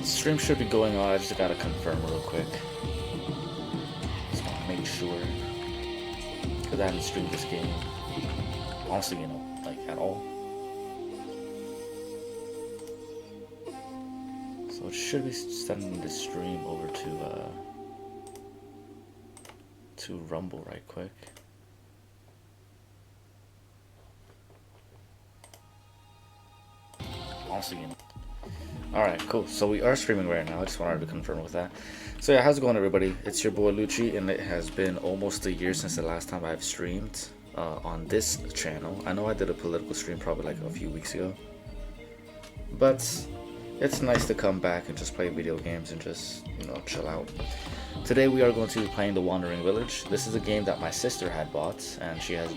Stream should be going on. I just gotta confirm real quick. Just wanna make sure. Because I haven't streamed this game. Honestly, like at all. So it should be sending the stream over to Rumble right quick. Honestly, Alright, cool. So we are streaming right now. I just wanted to confirm with that. So yeah, how's it going, everybody? It's your boy Luchi, and it has been almost a year since the last time I've streamed on this channel. I know I did a political stream probably like a few weeks ago, but it's nice to come back and just play video games and just, chill out. Today we are going to be playing The Wandering Village. This is a game that my sister had bought, and she has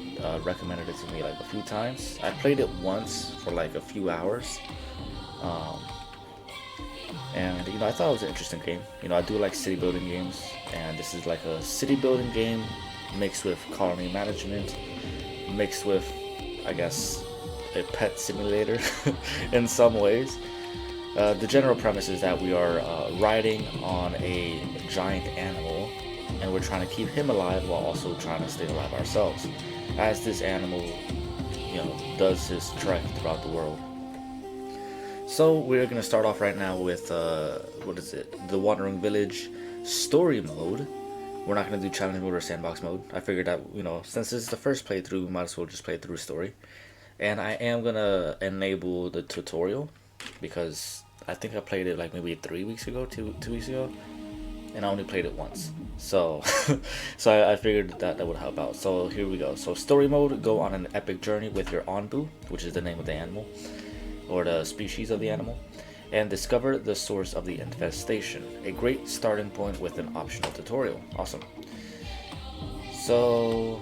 recommended it to me like a few times. I played it once for like a few hours. And I thought it was an interesting game. I do like city building games, and this is like a city building game mixed with colony management, mixed with, I guess, a pet simulator in some ways. The general premise is that we are riding on a giant animal, and we're trying to keep him alive while also trying to stay alive ourselves, as this animal, does his trek throughout the world. So we're gonna start off right now with The Wandering Village story mode. We're not gonna do challenge mode or sandbox mode. I figured that since this is the first playthrough, we might as well just play through story. And I am gonna enable the tutorial because I think I played it like maybe 3 weeks ago, two weeks ago, and I only played it once. So I figured that would help out. So here we go. So story mode: go on an epic journey with your Onbu, which is the name of the animal, or the species of the animal, and discover the source of the infestation. A great starting point with an optional tutorial. Awesome. So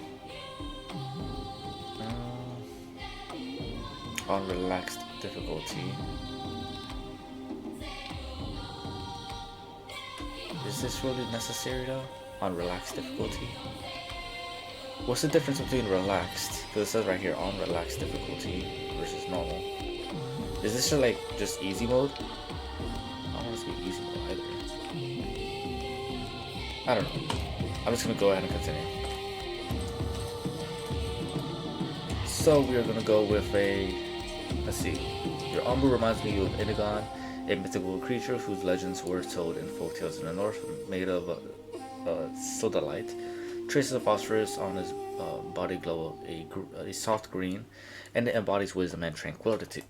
on relaxed difficulty. Is this really necessary though? On relaxed difficulty? What's the difference between relaxed? Because it says right here on relaxed difficulty versus normal. Is this just easy mode? I don't want this to be easy mode either. I don't know. I'm just gonna go ahead and continue. So we are gonna go with let's see. Your Onbu reminds me of Inigon, a mythical creature whose legends were told in folktales in the north, made of sodalite. Traces of phosphorus on his body glow a soft green, and it embodies wisdom and tranquility.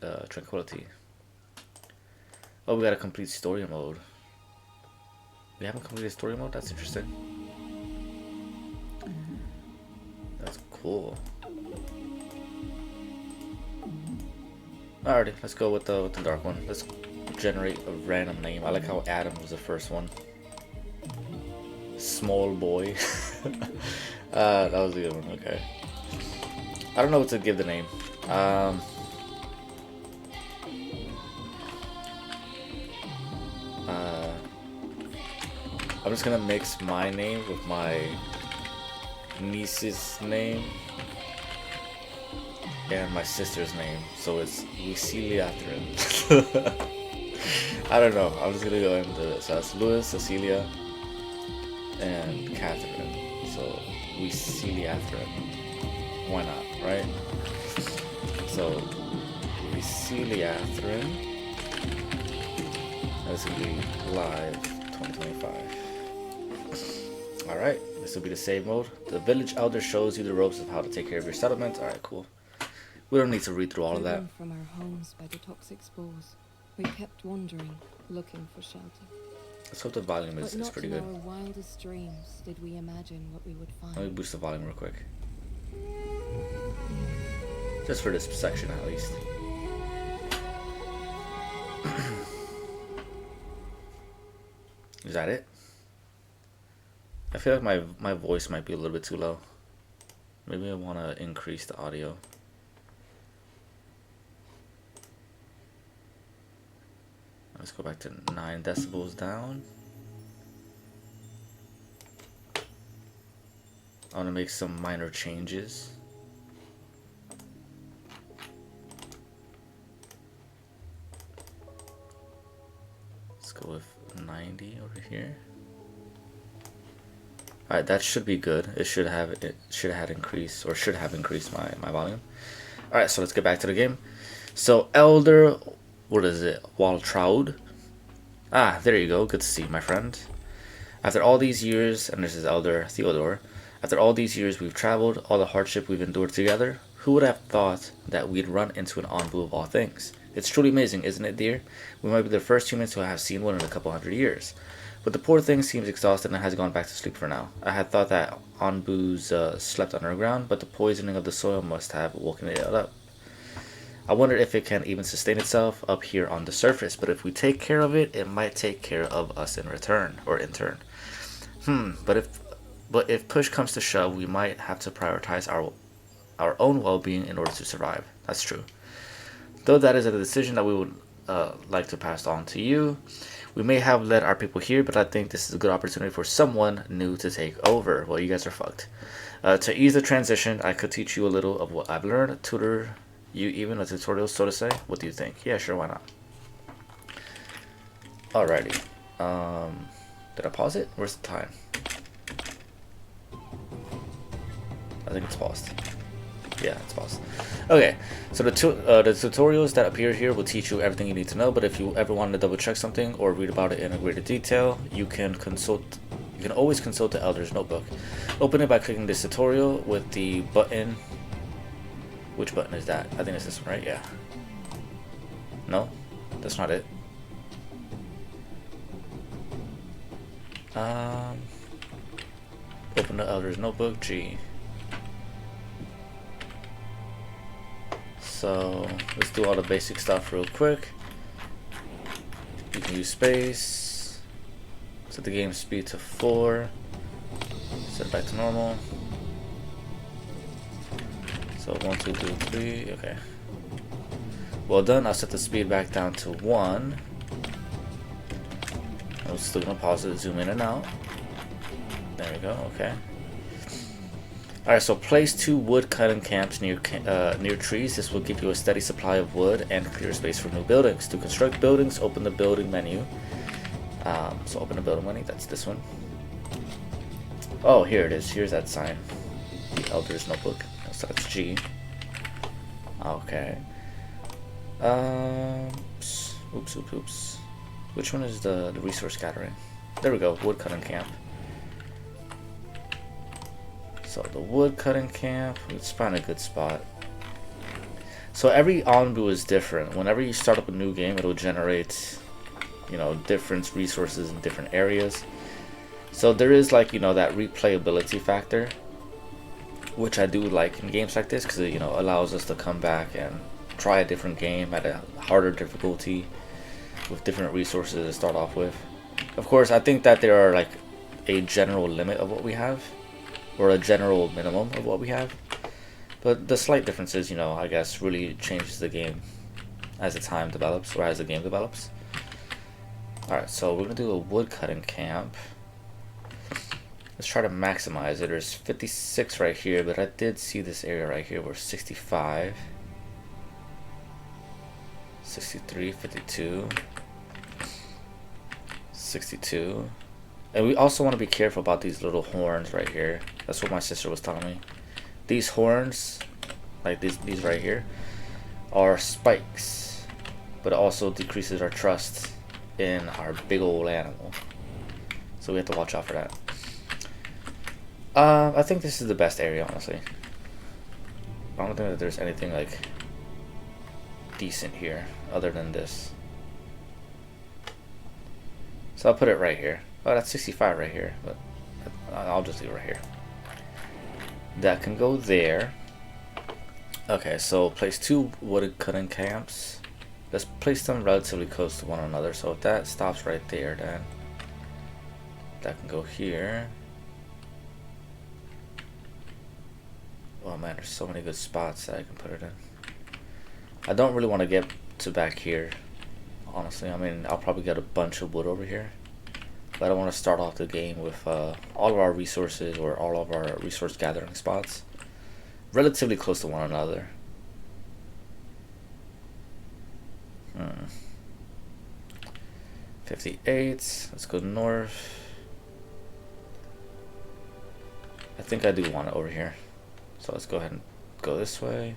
Oh, we gotta complete story mode. We haven't completed story mode? That's interesting. That's cool. Alrighty, let's go with the dark one. Let's generate a random name. I like how Adam was the first one. Small boy. That was a good one. Okay. I don't know what to give the name. I'm just gonna mix my name with my niece's name and my sister's name, so it's Luciliatrin. I don't know. I'm just gonna go into it. So that's Louis, Cecilia, and Catherine. So Luciliatrin. Why not, right? So Luciliatrin. That's gonna be live 2025. Alright, this will be the save mode. The village elder shows you the ropes of how to take care of your settlement. Alright, cool. We don't need to read through all of that. From our homes by the toxic spores, we kept wandering, looking for shelter. Let's hope the volume is pretty good. But not in our wildest dreams did we imagine what we would find. Let me boost the volume real quick. Just for this section at least. Is that it? I feel like my voice might be a little bit too low. Maybe I want to increase the audio. Let's go back to 9 decibels down. I want to make some minor changes. Let's go with 90 over here. Alright, that should be good. It should have increased my volume. Alright, so let's get back to the game. So Elder, what is it? Waltraud. Ah, there you go. Good to see you, my friend. After all these years, and this is Elder Theodore, after all these years we've traveled, all the hardship we've endured together, who would have thought that we'd run into an Onbu of all things? It's truly amazing, isn't it, dear? We might be the first humans to have seen one in a couple hundred years. But the poor thing seems exhausted and has gone back to sleep for now. I had thought that Onbus slept underground, but the poisoning of the soil must have woken it up. I wonder if it can even sustain itself up here on the surface, but if we take care of it, it might take care of us in return, or in turn. But if push comes to shove, we might have to prioritize our own well-being in order to survive. That's true. Though that is a decision that we would like to pass on to you. We may have led our people here, but I think this is a good opportunity for someone new to take over. Well, you guys are fucked. To ease the transition, I could teach you a little of what I've learned, tutor you even a tutorial, so to say. What do you think? Yeah, sure, why not? Alrighty. Did I pause it? Where's the time? I think it's paused. Yeah, it's paused. Okay, so the tutorials that appear here will teach you everything you need to know, but if you ever want to double check something or read about it in a greater detail, you can always consult the Elder's Notebook. Open it by clicking this tutorial with the button. Which button is that? I think it's this one, right? Yeah. No? That's not it. Open the Elder's Notebook, G. So let's do all the basic stuff real quick. You can use space, set the game speed to 4, set it back to normal. So 1, 2, 3, okay. Well done. I'll set the speed back down to 1. I'm still gonna pause it, zoom in and out. There we go, okay. Alright, so place 2 wood cutting camps near trees. This will give you a steady supply of wood and clear space for new buildings. To construct buildings, open the building menu. So open the building menu, that's this one. Oh, here it is. Here's that sign. The Elder's Notebook. So that's G. Okay. Oops. Which one is the resource gathering? There we go, wood cutting camp. So the wood cutting camp, let's find a good spot. So every Onbu is different. Whenever you start up a new game, it'll generate, different resources in different areas. So there is that replayability factor, which I do like in games like this, because it allows us to come back and try a different game at a harder difficulty with different resources to start off with. Of course, I think that there are a general limit of what we have, or a general minimum of what we have, but the slight differences, I guess, really changes the game as the time develops, or as the game develops. Alright, so we're gonna do a wood cutting camp. Let's try to maximize it. There's 56 right here, but I did see this area right here where 65, 63, 52, 62. And we also want to be careful about these little horns right here. That's what my sister was telling me. These horns, like these right here, are spikes, but it also decreases our trust in our big old animal. So we have to watch out for that. I think this is the best area, honestly. I don't think that there's anything decent here other than this. So I'll put it right here. Oh, that's 65 right here, but I'll just leave it right here. That can go there. Okay, so place 2 wood cutting camps. Let's place them relatively close to one another. So if that stops right there, then that can go here. Oh man, there's so many good spots that I can put it in. I don't really want to get to back here, honestly. I mean, I'll probably get a bunch of wood over here, but I don't want to start off the game with all of our resources, or all of our resource gathering spots relatively close to one another. 58. Let's go north. I think I do want it over here. So let's go ahead and go this way.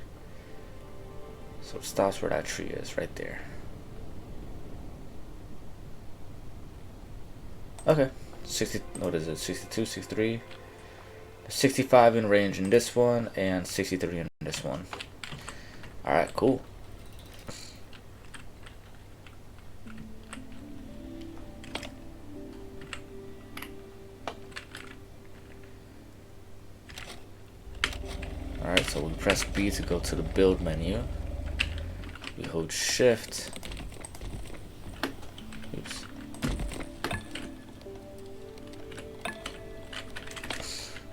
So it stops where that tree is, right there. Okay. 60, what is it? 62, 63. 65 in range in this one, and 63 in this one. Alright, cool. Alright, so we press B to go to the build menu. We hold shift. Oops.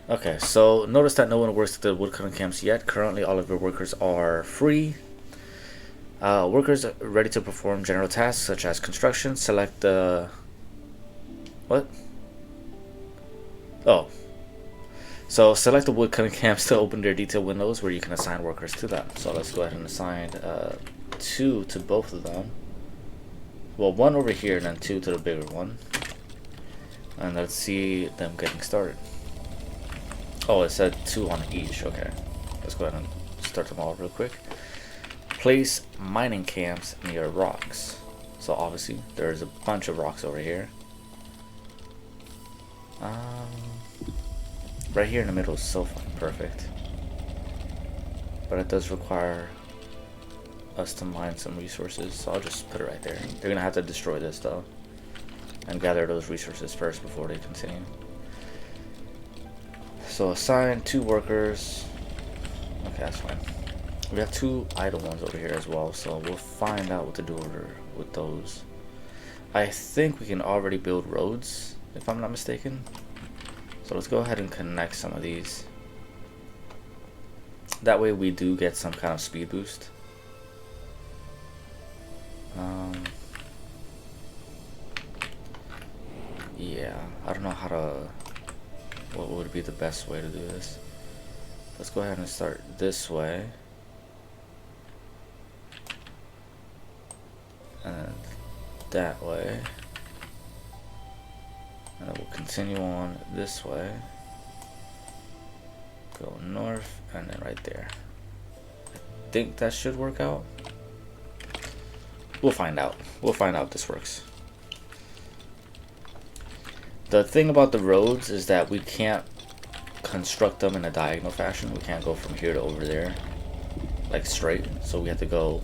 Okay, so notice that no one works at the woodcutting camps yet. Currently, all of your workers are free. Workers are ready to perform general tasks such as construction. Select the... What? Oh. So select the woodcutting camps to open their detail windows where you can assign workers to them. So let's go ahead and assign 2 to both of them. Well, 1 over here and then 2 to the bigger one. And let's see them getting started. Oh, it said 2 on each. Okay, let's go ahead and start them all real quick. Place mining camps near rocks. So obviously there's a bunch of rocks over here. Right here in the middle is so fucking perfect. But it does require us to mine some resources, so I'll just put it right there. They're gonna have to destroy this though, and gather those resources first before they continue. So assign 2 workers. Okay, that's fine. We have 2 idle ones over here as well, so we'll find out what to do with those. I think we can already build roads, if I'm not mistaken. So let's go ahead and connect some of these. That way we do get some kind of speed boost. Yeah, I don't know how to... What would be the best way to do this? Let's go ahead and start this way. And that way. And then we'll continue on this way. Go north and then right there. I think that should work out. We'll find out. We'll find out if this works. The thing about the roads is that we can't construct them in a diagonal fashion. We can't go from here to over there like straight. So we have to go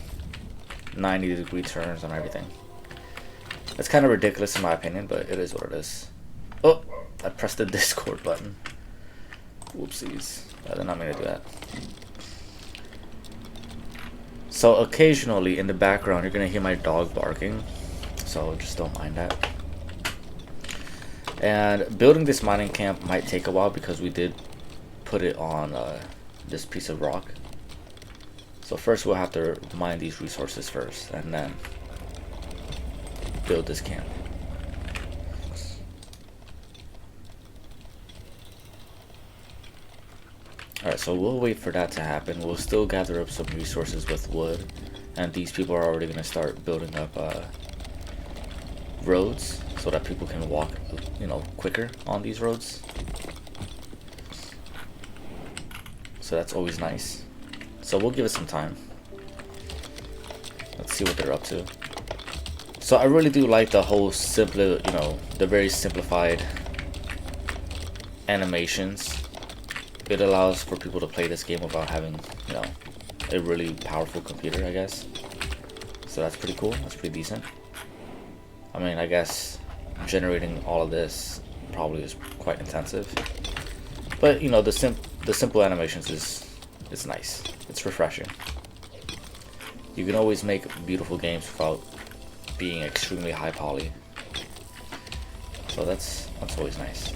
90-degree turns on everything. It's kind of ridiculous in my opinion, but it is what it is. Oh, I pressed the Discord button. Whoopsies. I did not mean to do that. So occasionally in the background you're gonna hear my dog barking, so just don't mind that. And building this mining camp might take a while because we did put it on this piece of rock. So first we'll have to mine these resources first and then build this camp. Alright, so we'll wait for that to happen. We'll still gather up some resources with wood, and these people are already going to start building up roads so that people can walk, you know, quicker on these roads. So that's always nice. So we'll give it some time. Let's see what they're up to. So I really do like the whole simple, you know, the very simplified animations. It allows for people to play this game without having, you know, a really powerful computer, I guess. So that's pretty cool. That's pretty decent. I mean, I guess generating all of this probably is quite intensive. But you know, the simple animations it's nice. It's refreshing. You can always make beautiful games without being extremely high poly. So that's always nice.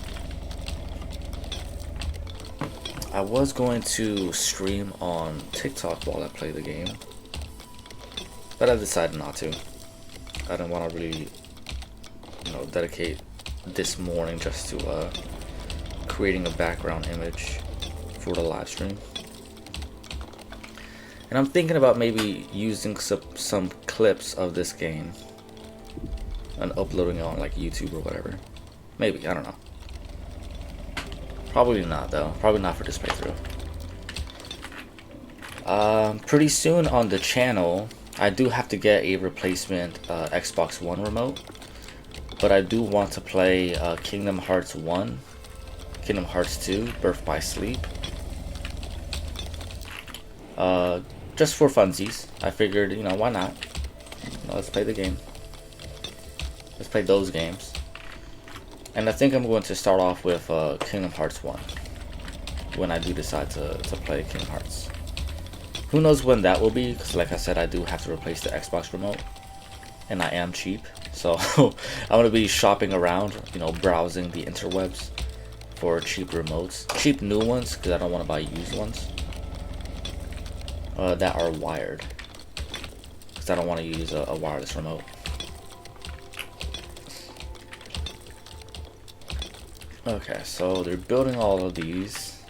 I was going to stream on TikTok while I play the game, but I decided not to. I didn't want to really, you know, dedicate this morning just to creating a background image for the live stream. And I'm thinking about maybe using some clips of this game and uploading it on like YouTube or whatever. Maybe, I don't know. Probably not though. Probably not for this playthrough. Pretty soon on the channel, I do have to get a replacement Xbox One remote. But I do want to play Kingdom Hearts 1, Kingdom Hearts 2, Birth by Sleep. Just for funsies. I figured, you know, why not? You know, let's play the game. Let's play those games. And I think I'm going to start off with Kingdom Hearts 1 when I do decide to play Kingdom Hearts. Who knows when that will be, because like I said, I do have to replace the Xbox remote. And I am cheap, so I'm going to be shopping around, you know, browsing the interwebs for cheap remotes. Cheap new ones, because I don't want to buy used ones that are wired. Because I don't want to use a wireless remote. Okay, so they're building all of these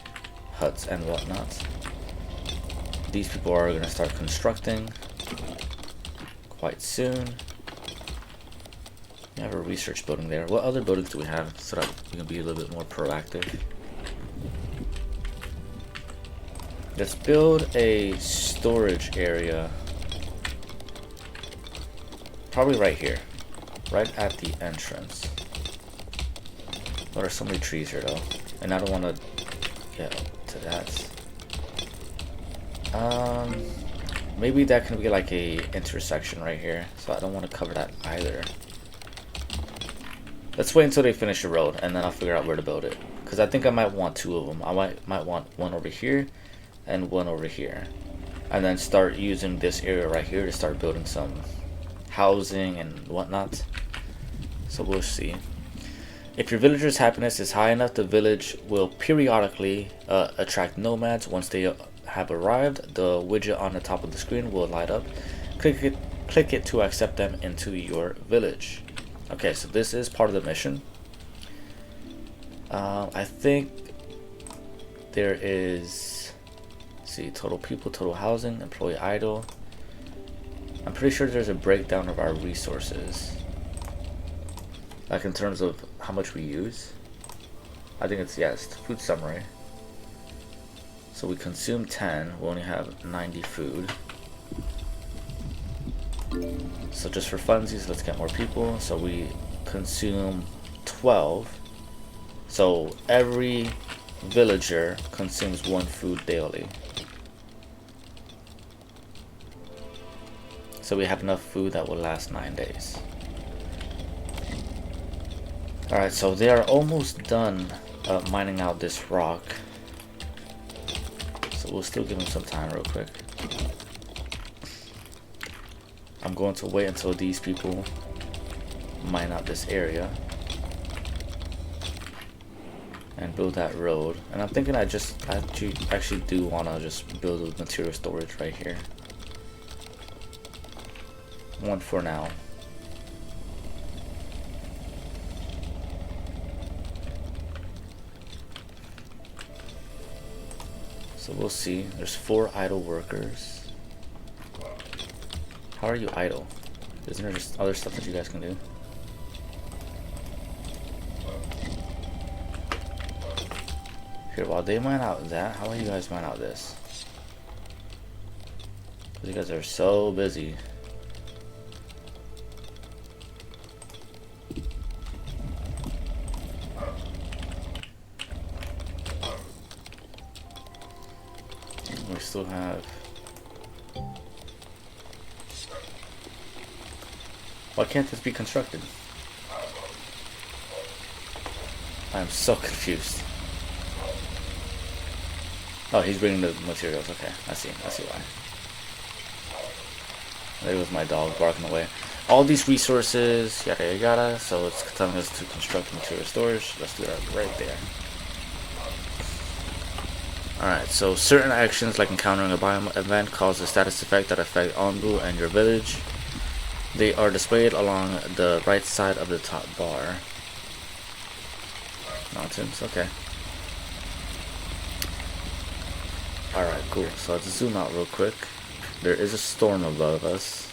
huts and whatnot. These people are going to start constructing quite soon. We have a research building there. What other buildings do we have so that we can be a little bit more proactive? Let's build a storage area. Probably right here. Right at the entrance. Oh, there's so many trees here though. And I don't want to get up to that. Maybe that can be like a intersection right here. So I don't want to cover that either. Let's wait until they finish the road and then I'll figure out where to build it. Because I think I might want two of them. I might want one over here and one over here. And then start using this area right here to start building some housing and whatnot. So we'll see. If your villager's happiness is high enough, the village will periodically attract nomads. Once they have arrived, the widget on the top of the screen will light up. Click it to accept them into your village. Okay, so this is part of the mission. I think there is, let's see, total people, total housing, employee idle. I'm pretty sure there's a breakdown of our resources. Like in terms of how much we use. I think it's, yes, food summary. So we consume 10, we only have 90 food. So just for funsies, let's get more people. So we consume 12. So every villager consumes 1 food daily. So we have enough food that will last 9 days. Alright, so they are almost done mining out this rock. So we'll still give them some time real quick. I'm going to wait until these people mine out this area and build that road. And I'm thinking I actually do want to just build a material storage right here. One for now. So we'll see. There's 4 idle workers. How are you idle? Isn't there just other stuff that you guys can do? Here, while they mine out that, how about you guys mine out this? Because you guys are so busy. We still have... Why can't this be constructed? I'm so confused. Oh, he's bringing the materials. Okay, I see why. There was my dog barking away. All these resources, yada yada yada. So it's telling us to construct material storage. Let's do that right there. Alright, so certain actions like encountering a biome event cause a status effect that affect Onbu and your village. They are displayed along the right side of the top bar. Mountains, okay. Alright, cool. So let's zoom out real quick. There is a storm above us.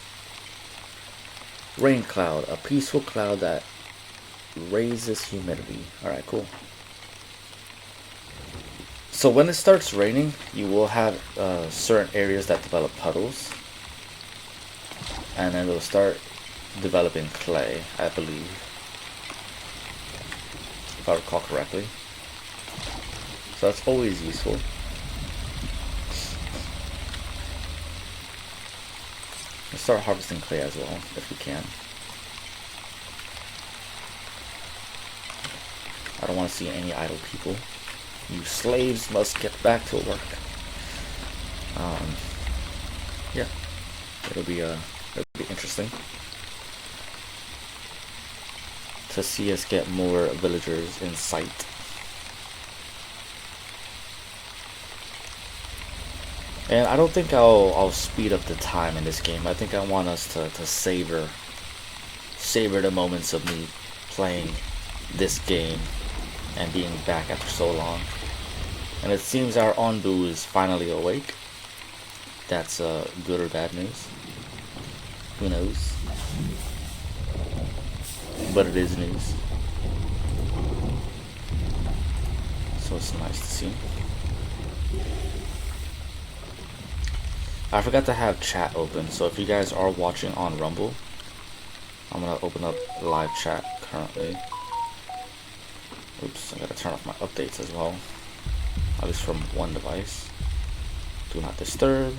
Rain cloud, a peaceful cloud that raises humidity. Alright, cool. So when it starts raining, you will have certain areas that develop puddles. And then it'll start developing clay, I believe. If I recall correctly. So that's always useful. Let's start harvesting clay as well, if we can. I don't want to see any idle people. You slaves must get back to work. Yeah, it'll be interesting to see us get more villagers in sight. And I don't think I'll speed up the time in this game. I think I want us to savor the moments of me playing this game and being back after so long. And it seems our Onbu is finally awake. That's good or bad news. Who knows? But it is news. So it's nice to see. I forgot to have chat open, so if you guys are watching on Rumble, I'm gonna open up live chat currently. Oops, I gotta turn off my updates as well. At least from one device. Do not disturb.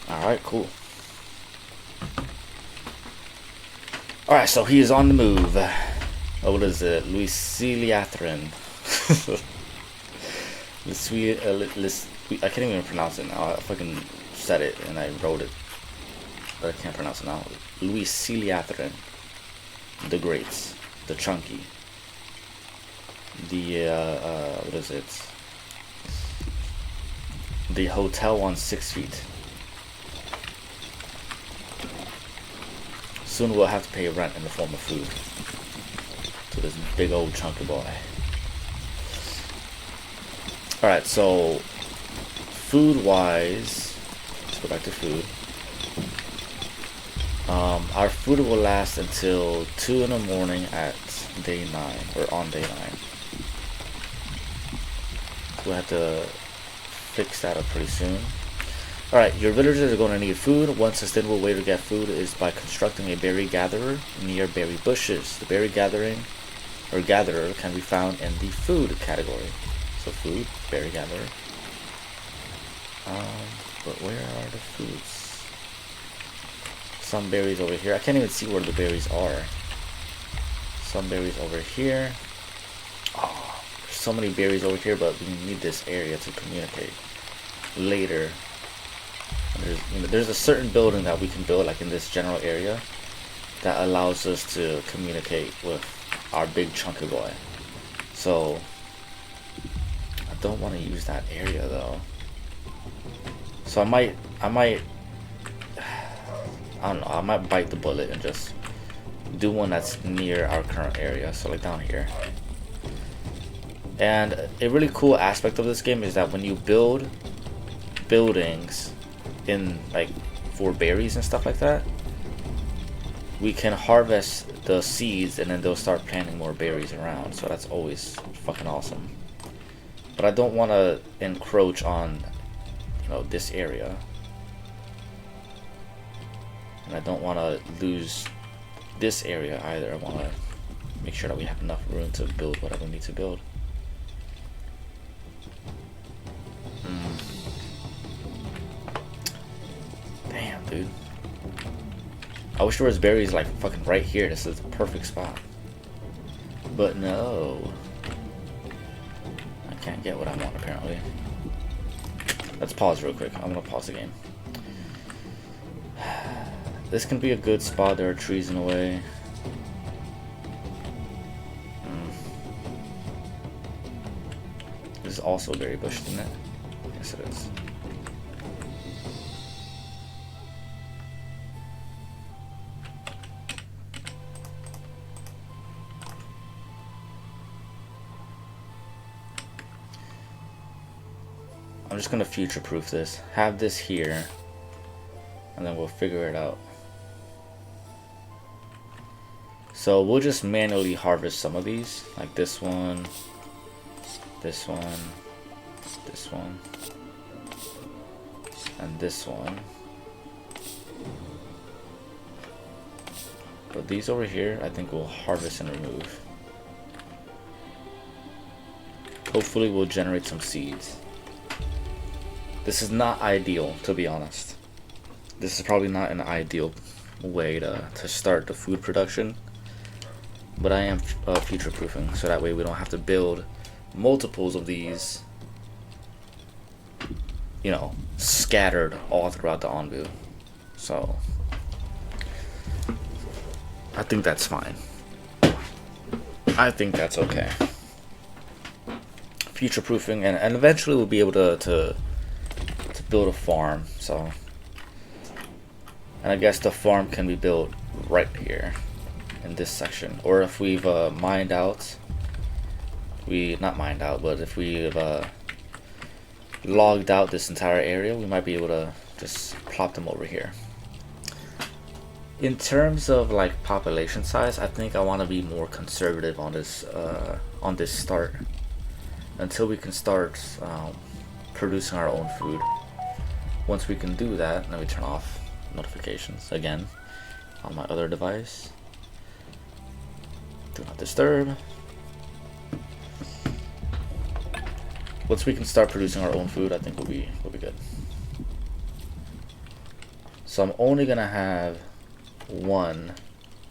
Alright, cool. Alright, so he is on the move. Oh, what is it? LuchiCholito. I can't even pronounce it now. I fucking said it and I wrote it, but I can't pronounce it now. LuchiCholito. The Greats. The Chunky. The, what is it? The hotel on 6 feet. Soon we'll have to pay rent in the form of food to this big old chunky boy. Alright, so food wise, let's go back to food. Our food will last until 2 in the morning at day 9, or on day 9. We'll have to fix that up pretty soon. Alright, your villagers are going to need food. One sustainable way to get food is by constructing a berry gatherer near berry bushes. The berry gathering or gatherer can be found in the food category. So food, berry gatherer. But where are the foods? Some berries over here. I can't even see where the berries are. Some berries over here. Oh, there's so many berries over here, but we need this area to communicate later. There's a certain building that we can build, like in this general area, that allows us to communicate with our big chunky boy. So I don't want to use that area though. So I might I don't know, I might bite the bullet and just do one that's near our current area, so like down here. And a really cool aspect of this game is that when you build buildings in like for berries and stuff like that, we can harvest the seeds and then they'll start planting more berries around. So that's always fucking awesome. But I don't want to encroach on, you know, this area, and I don't want to lose this area either. I want to make sure that we have enough room to build whatever we need to build. Damn, dude. I wish there was berries like fucking right here. This is the perfect spot. But no. I can't get what I want apparently. Let's pause real quick. I'm gonna pause the game. This can be a good spot. There are trees in the way. This is also a berry bush, isn't it? Yes, it is. I'm just gonna future-proof this. Have this here. and then we'll figure it out. So we'll just manually harvest some of these, like this one, this one, this one, and this one. But these over here, I think we'll harvest and remove. Hopefully we'll generate some seeds. This is not ideal, to be honest. This is probably not an ideal way to start the food production. But I am future-proofing, so that way we don't have to build multiples of these, you know, scattered all throughout the Onbu. So I think that's fine. I think that's okay. Future-proofing, and eventually we'll be able to build a farm. So, and I guess the farm can be built right here in this section, or if we've mined out, not mined out, but if we've logged out this entire area, we might be able to just plop them over here. In terms of like population size, I think I want to be more conservative on this start until we can start producing our own food. Once we can do that, then we turn off notifications again on my other device. Do not disturb. Once we can start producing our own food, I think we'll be good. So I'm only gonna have one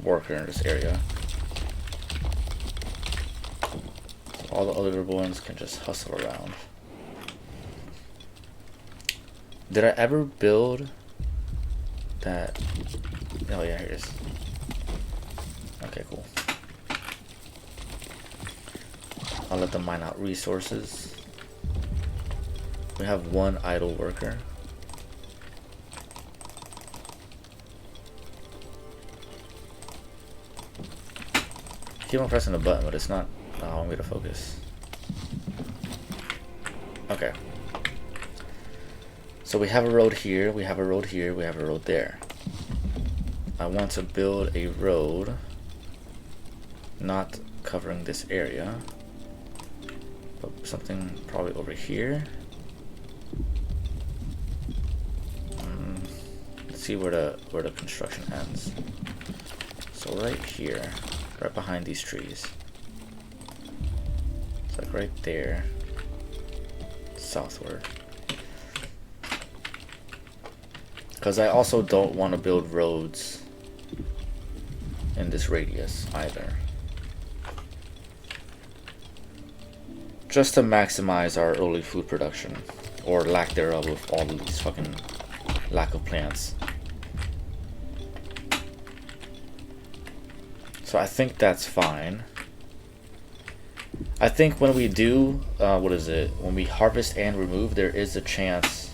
worker in this area. So all the other ones can just hustle around. Did I ever build that? Oh yeah, here it is. Okay, cool. I'll let them mine out resources. We have one idle worker. Keep on pressing the button, but it's not allowing me to focus. Okay. So we have a road here, we have a road here, we have a road there. I want to build a road not covering this area, but something probably over here. Let's see where the construction ends. So right here, right behind these trees. It's like right there, southward. Because I also don't want to build roads in this radius either. Just to maximize our early food production, or lack thereof with all of these fucking lack of plants. So I think that's fine. I think when we do, when we harvest and remove, there is a chance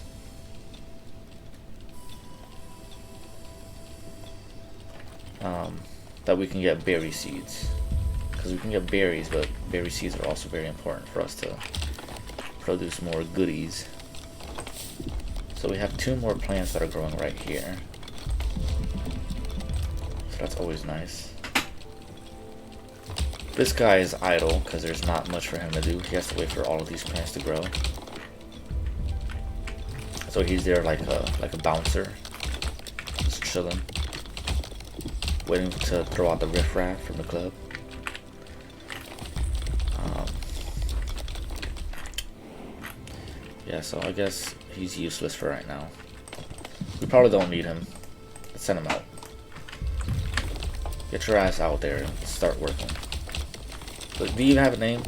that we can get berry seeds. Because we can get berries, but berry seeds are also very important for us to produce more goodies. So we have 2 more plants that are growing right here. So that's always nice. This guy is idle because there's not much for him to do. He has to wait for all of these plants to grow. So he's there like a bouncer, just chilling, waiting to throw out the riffraff from the club. Yeah, so I guess he's useless for right now. We probably don't need him. Let's send him out. Get your ass out there and start working. But do you even have a name?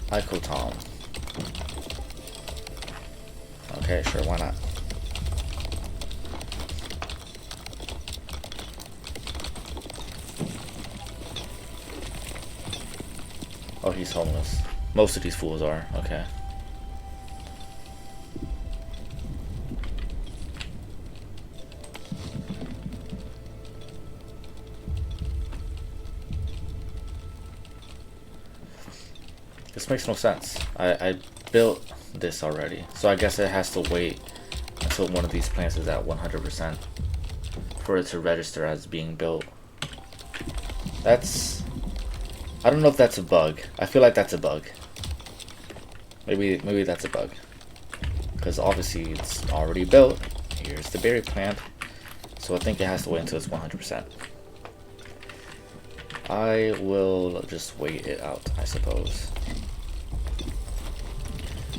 Iko Tom. Okay, sure, why not? Oh, he's homeless. Most of these fools are, okay. This makes no sense. I built this already, so I guess it has to wait until one of these plants is at 100% for it to register as being built. That's... I don't know if that's a bug. I feel like that's a bug. Maybe that's a bug. Because obviously it's already built. Here's the berry plant. So I think it has to wait until it's 100%. I will just wait it out, I suppose.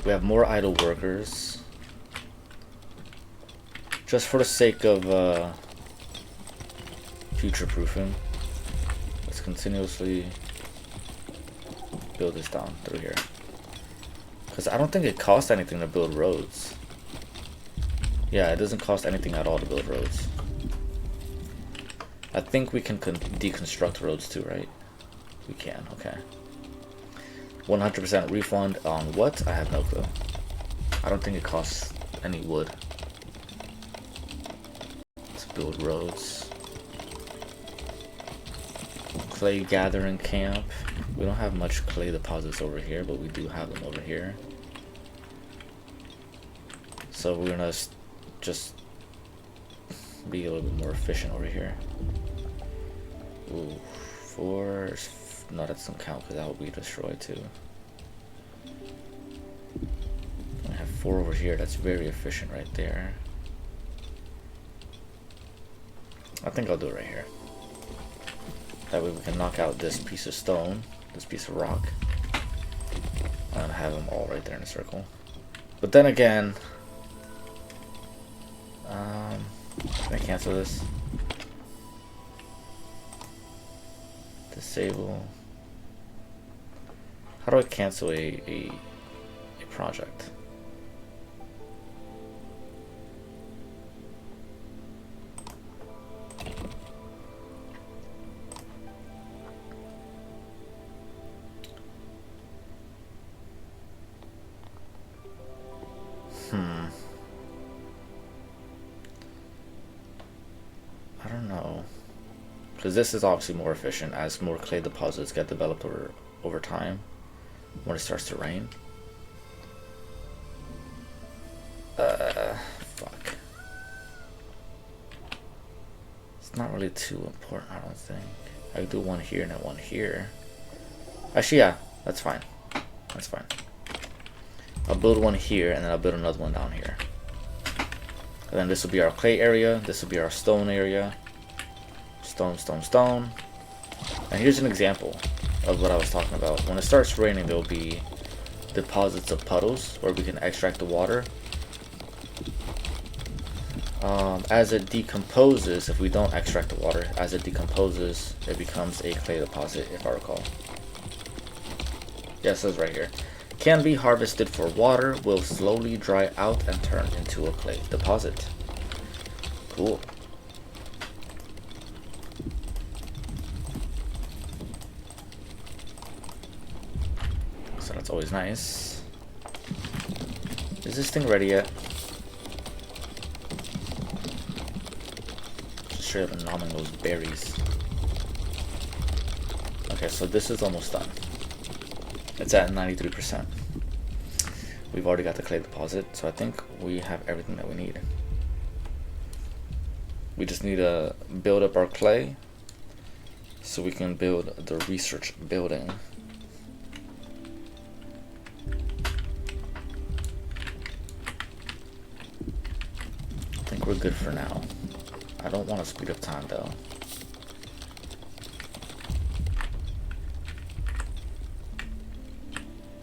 We have more idle workers. Just for the sake of future-proofing, let's continuously build this down through here. Because I don't think it costs anything to build roads. Yeah, it doesn't cost anything at all to build roads. I think we can deconstruct roads too, right? We can, okay. 100% refund on what? I have no clue. I don't think it costs any wood to build roads. Clay gathering camp. We don't have much clay deposits over here, but we do have them over here. So we're gonna just be a little bit more efficient over here. Ooh, 4. No, that doesn't count because that will be destroyed too. I have 4 over here. That's very efficient right there. I think I'll do it right here. That way we can knock out this piece of stone, this piece of rock, and have them all right there in a circle. But then again, can I cancel this? Disable. How do I cancel a project? I don't know. Because this is obviously more efficient as more clay deposits get developed over time when it starts to rain. Fuck. It's not really too important, I don't think. I could do one here and then one here. Actually, yeah, that's fine. That's fine. I'll build one here and then I'll build another one down here. And then this will be our clay area. This will be our stone area. Stone, stone, stone. And here's an example of what I was talking about. When it starts raining, there will be deposits of puddles where we can extract the water. As it decomposes, if we don't extract the water, as it decomposes, it becomes a clay deposit, if I recall. Yeah, it says right here. Can be harvested for water, will slowly dry out and turn into a clay deposit. Cool. So that's always nice. Is this thing ready yet? Just straight up nomming those berries. Okay, so this is almost done. It's at 93%. We've already got the clay deposit, so I think we have everything that we need. We just need to build up our clay so we can build the research building. I think we're good for now. I don't want to speed up time though.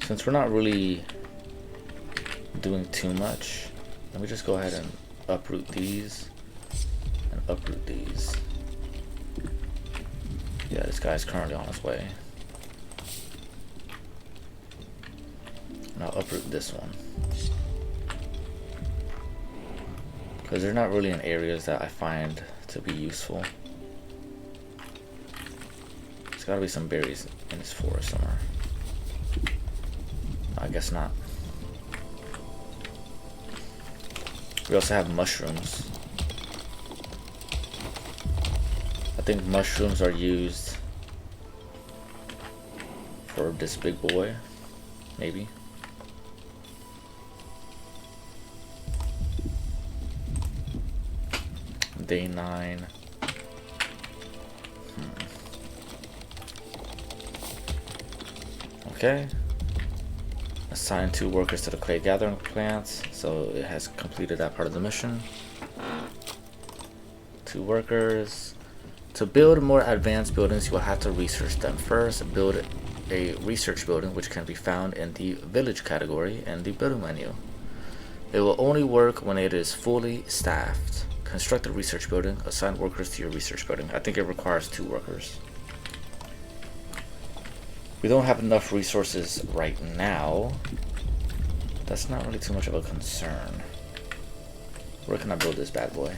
Since we're not really doing too much, let me just go ahead and uproot these and uproot these. Yeah, this guy's currently on his way. And I'll uproot this one. Because they're not really in areas that I find to be useful. There's gotta be some berries in this forest somewhere. I guess not. We also have mushrooms. I think mushrooms are used for this big boy, maybe. Day 9. Okay. Assign 2 workers to the clay gathering plants, so it has completed that part of the mission. 2 workers. To build more advanced buildings, you will have to research them first. Build a research building, which can be found in the village category in the building menu. It will only work when it is fully staffed. Construct a research building. Assign workers to your research building. I think it requires 2 workers. We don't have enough resources right now. That's not really too much of a concern. Where can I build this bad boy?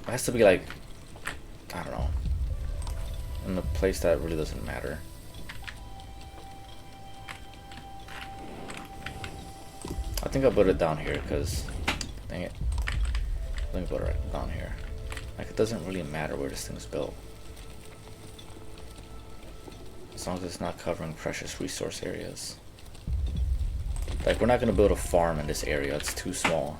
It has to be like, I don't know, in a place that really doesn't matter. I think I'll build it down here because, dang it, let me build it right down here. Like, it doesn't really matter where this thing's built, as long as it's not covering precious resource areas. Like, we're not gonna build a farm in this area, it's too small.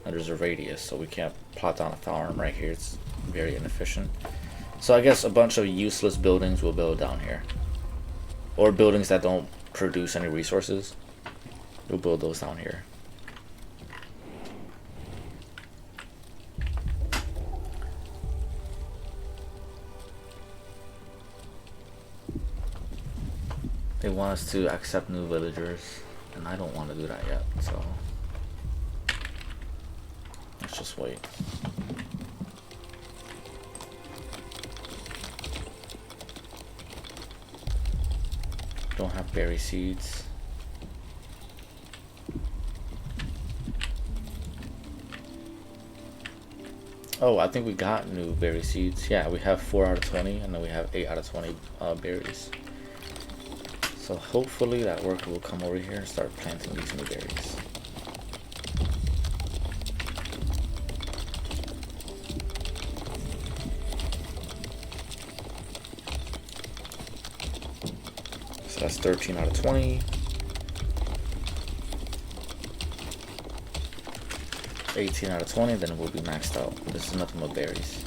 And there's a radius, so we can't plot down a farm right here. It's very inefficient. So I guess a bunch of useless buildings we'll build down here. Or buildings that don't produce any resources. We'll build those down here. They want us to accept new villagers, and I don't want to do that yet, so let's just wait. Don't have berry seeds. Oh, I think we got new berry seeds. Yeah, we have 4 out of 20, and then we have 8 out of 20 berries. So hopefully that worker will come over here and start planting these new berries. So that's 13 out of 20. 18 out of 20, then we'll be maxed out. This is nothing but berries.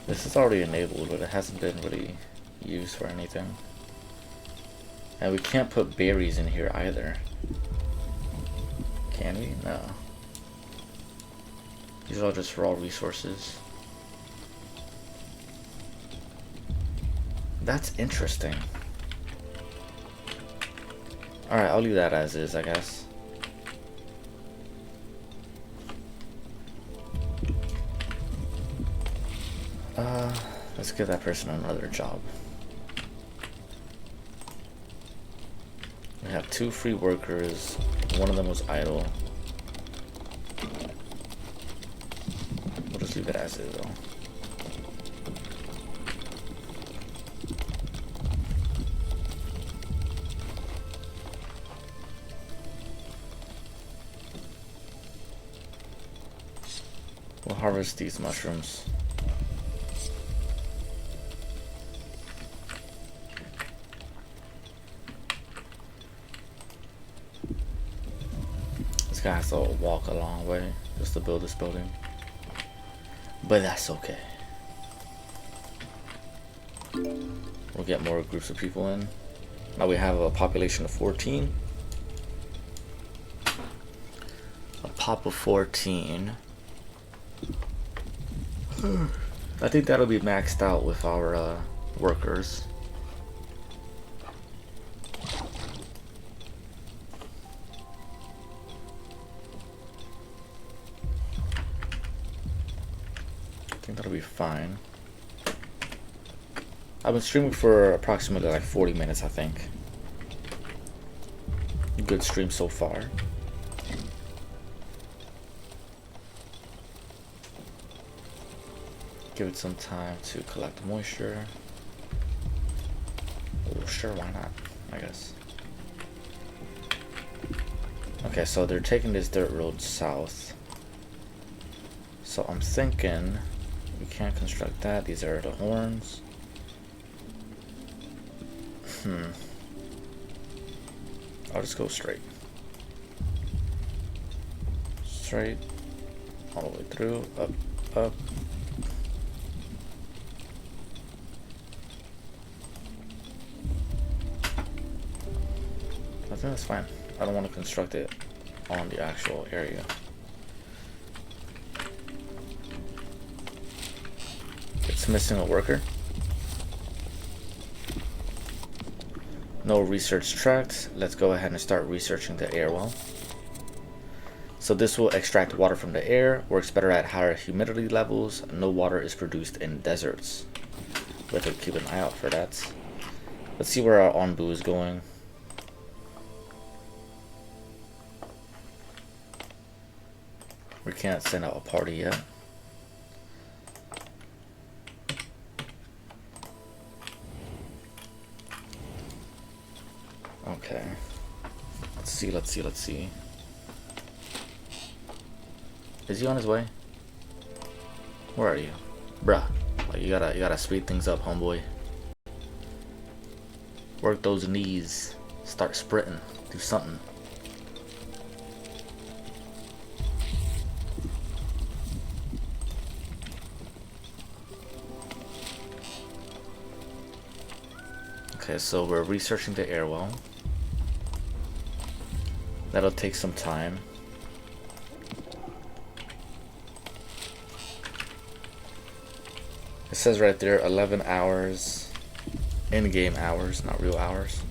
This is already enabled, but it hasn't been really used for anything. And we can't put berries in here either. Can we? No. These are all just raw resources. That's interesting. Alright, I'll leave that as is, I guess. Let's give that person another job. We have 2 free workers. One of them was idle. We'll just leave it as is though. We'll harvest these mushrooms. This guy has to walk a long way just to build this building. But that's okay. We'll get more groups of people in. Now we have a population of 14. A pop of 14. I think that'll be maxed out with our workers. I think that'll be fine. I've been streaming for approximately like 40 minutes, I think. Good stream so far. Give it some time to collect moisture. Oh, sure, why not? I guess. Okay, so they're taking this dirt road south. So I'm thinking we can't construct that. These are the horns. I'll just go straight. Straight. All the way through. Up, up. I think that's fine. I don't want to construct it on the actual area. It's missing a worker. No research tracked. Let's go ahead and start researching the air well. So this will extract water from the air, works better at higher humidity levels. No water is produced in deserts. We have to keep an eye out for that. Let's see where our Onbu is going. We can't send out a party yet. Okay. Let's see. Is he on his way? Where are you? Bruh. Like, you gotta speed things up, homeboy. Work those knees. Start sprinting. Do something. Okay, so we're researching the air well. That'll take some time. It says right there 11 hours, in-game hours, not real hours.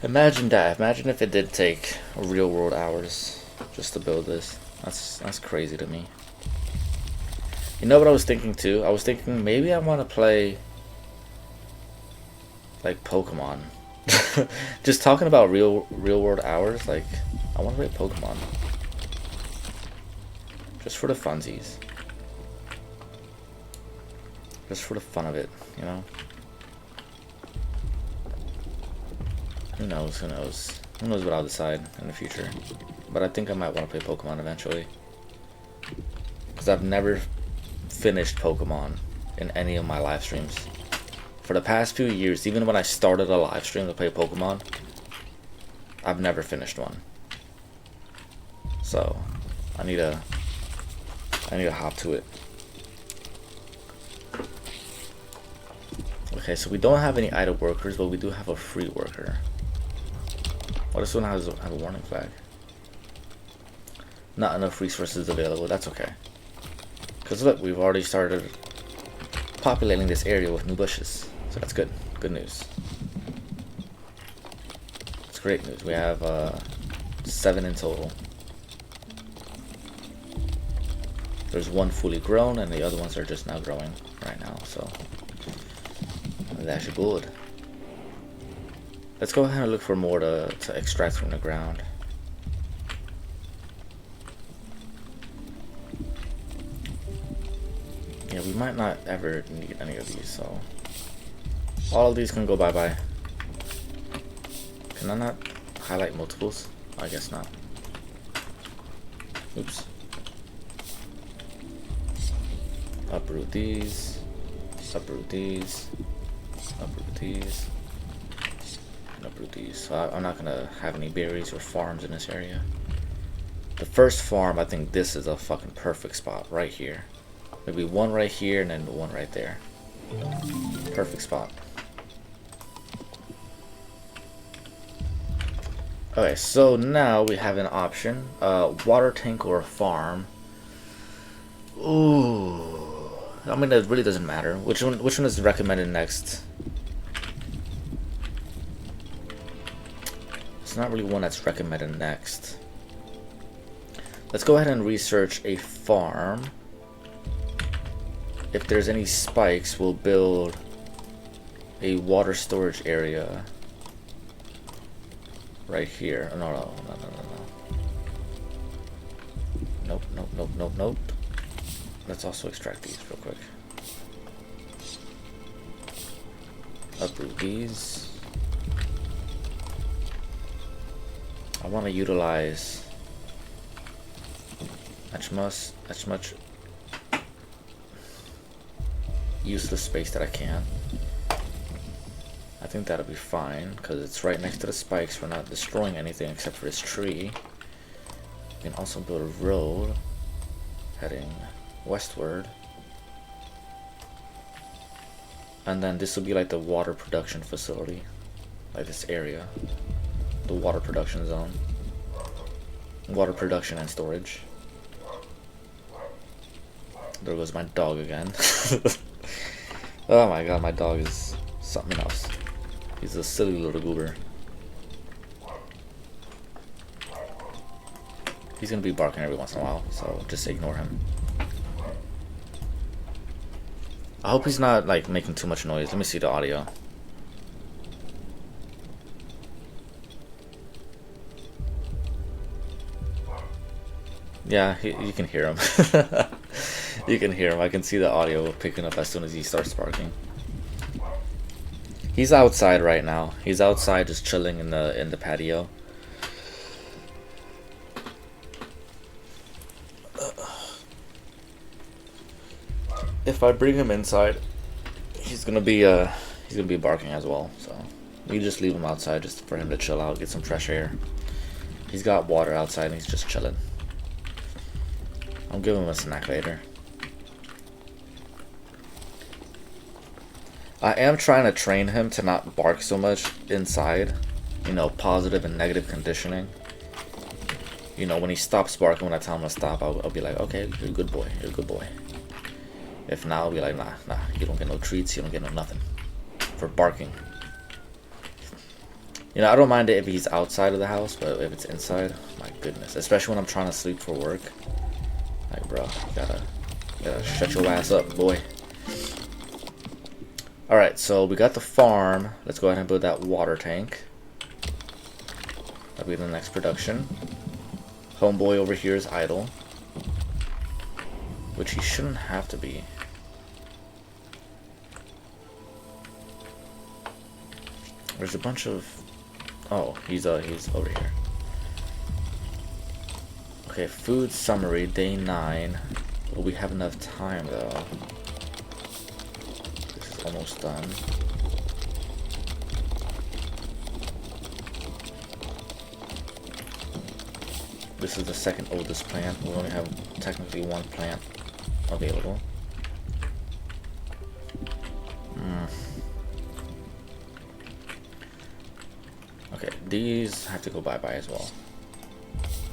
Imagine that. Imagine if it did take real world hours just to build this. That's crazy to me. You know what I was thinking too? I was thinking maybe I want to play like Pokemon. Just talking about real world hours, like I want to play Pokemon. Just for the funsies. Just for the fun of it, you know? Who knows, who knows? Who knows what I'll decide in the future. But I think I might want to play Pokemon eventually. Because I've never finished Pokemon in any of my live streams. For the past few years, even when I started a live stream to play Pokemon, I've never finished one. So, I need to hop to it. Okay, so we don't have any idle workers, but we do have a free worker. Oh, this one has a warning flag. Not enough resources available. That's okay. Because look, we've already started populating this area with new bushes. So that's good. Good news. It's great news. We have 7 in total. There's 1 fully grown, and the other ones are just now growing right now. So that's good. Let's go ahead and look for more to extract from the ground. Yeah, we might not ever need any of these, so all of these can go bye-bye. Can I not highlight multiples? I guess not. Oops. Uproot these. Uproot these. Uproot these. And uproot these. So I'm not gonna have any berries or farms in this area. The first farm, I think this is a fucking perfect spot right here. Maybe one right here and then one right there. Perfect spot. Okay, so now we have an option. Water tank or a farm. Ooh. I mean, it really doesn't matter. Which one is recommended next? It's not really one that's recommended next. Let's go ahead and research a farm. If there's any spikes, we'll build a water storage area right here. Oh, no. Nope. Let's also extract these real quick. Uproot these. I want to utilize as much useless space that I can. I think that'll be fine because it's right next to the spikes. We're not destroying anything except for this tree. We can also build a road heading westward. And then this will be like the water production facility. Like this area. The water production zone. Water production and storage. There goes my dog again. Oh my god, my dog is something else. He's a silly little goober. He's gonna be barking every once in a while, so just ignore him. I hope he's not like making too much noise. Let me see the audio. Yeah, you can hear him. You can hear him. I can see the audio picking up as soon as he starts barking. He's outside right now. He's outside just chilling in the patio. If I bring him inside, he's gonna be barking as well. So we just leave him outside just for him to chill out, get some fresh air. He's got water outside and he's just chilling. I'll give him a snack later. I am trying to train him to not bark so much inside. You know, positive and negative conditioning. You know, when he stops barking, when I tell him to stop, I'll be like, okay, you're a good boy, you're a good boy. If not, I'll be like, nah, you don't get no treats, you don't get no nothing for barking. You know, I don't mind it if he's outside of the house, but if it's inside, my goodness. Especially when I'm trying to sleep for work. Like, bro, you gotta shut your ass up, boy. Alright, so we got the farm. Let's go ahead and build that water tank. That'll be the next production. Homeboy over here is idle. Which he shouldn't have to be. There's a bunch of... Oh, he's over here. Okay, food summary, day 9. Will we have enough time, though? This is almost done. This is the second oldest plant. We only have technically one plant available. Okay, these have to go bye-bye as well.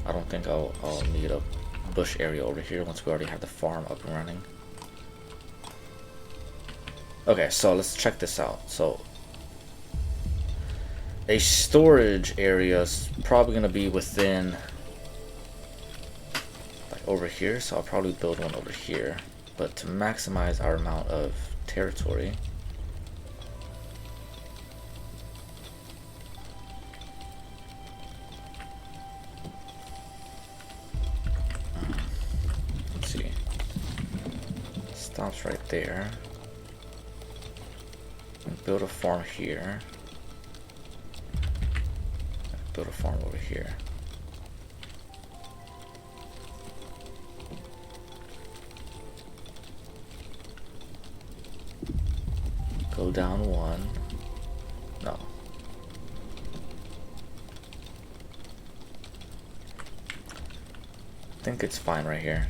I don't think I'll need a bush area over here once we already have the farm up and running. Okay, so let's check this out. So a storage area is probably gonna be within like over here, so I'll probably build one over here. But to maximize our amount of territory, stops right there. And build a farm here. Build a farm over here. Go down one. No. I think it's fine right here.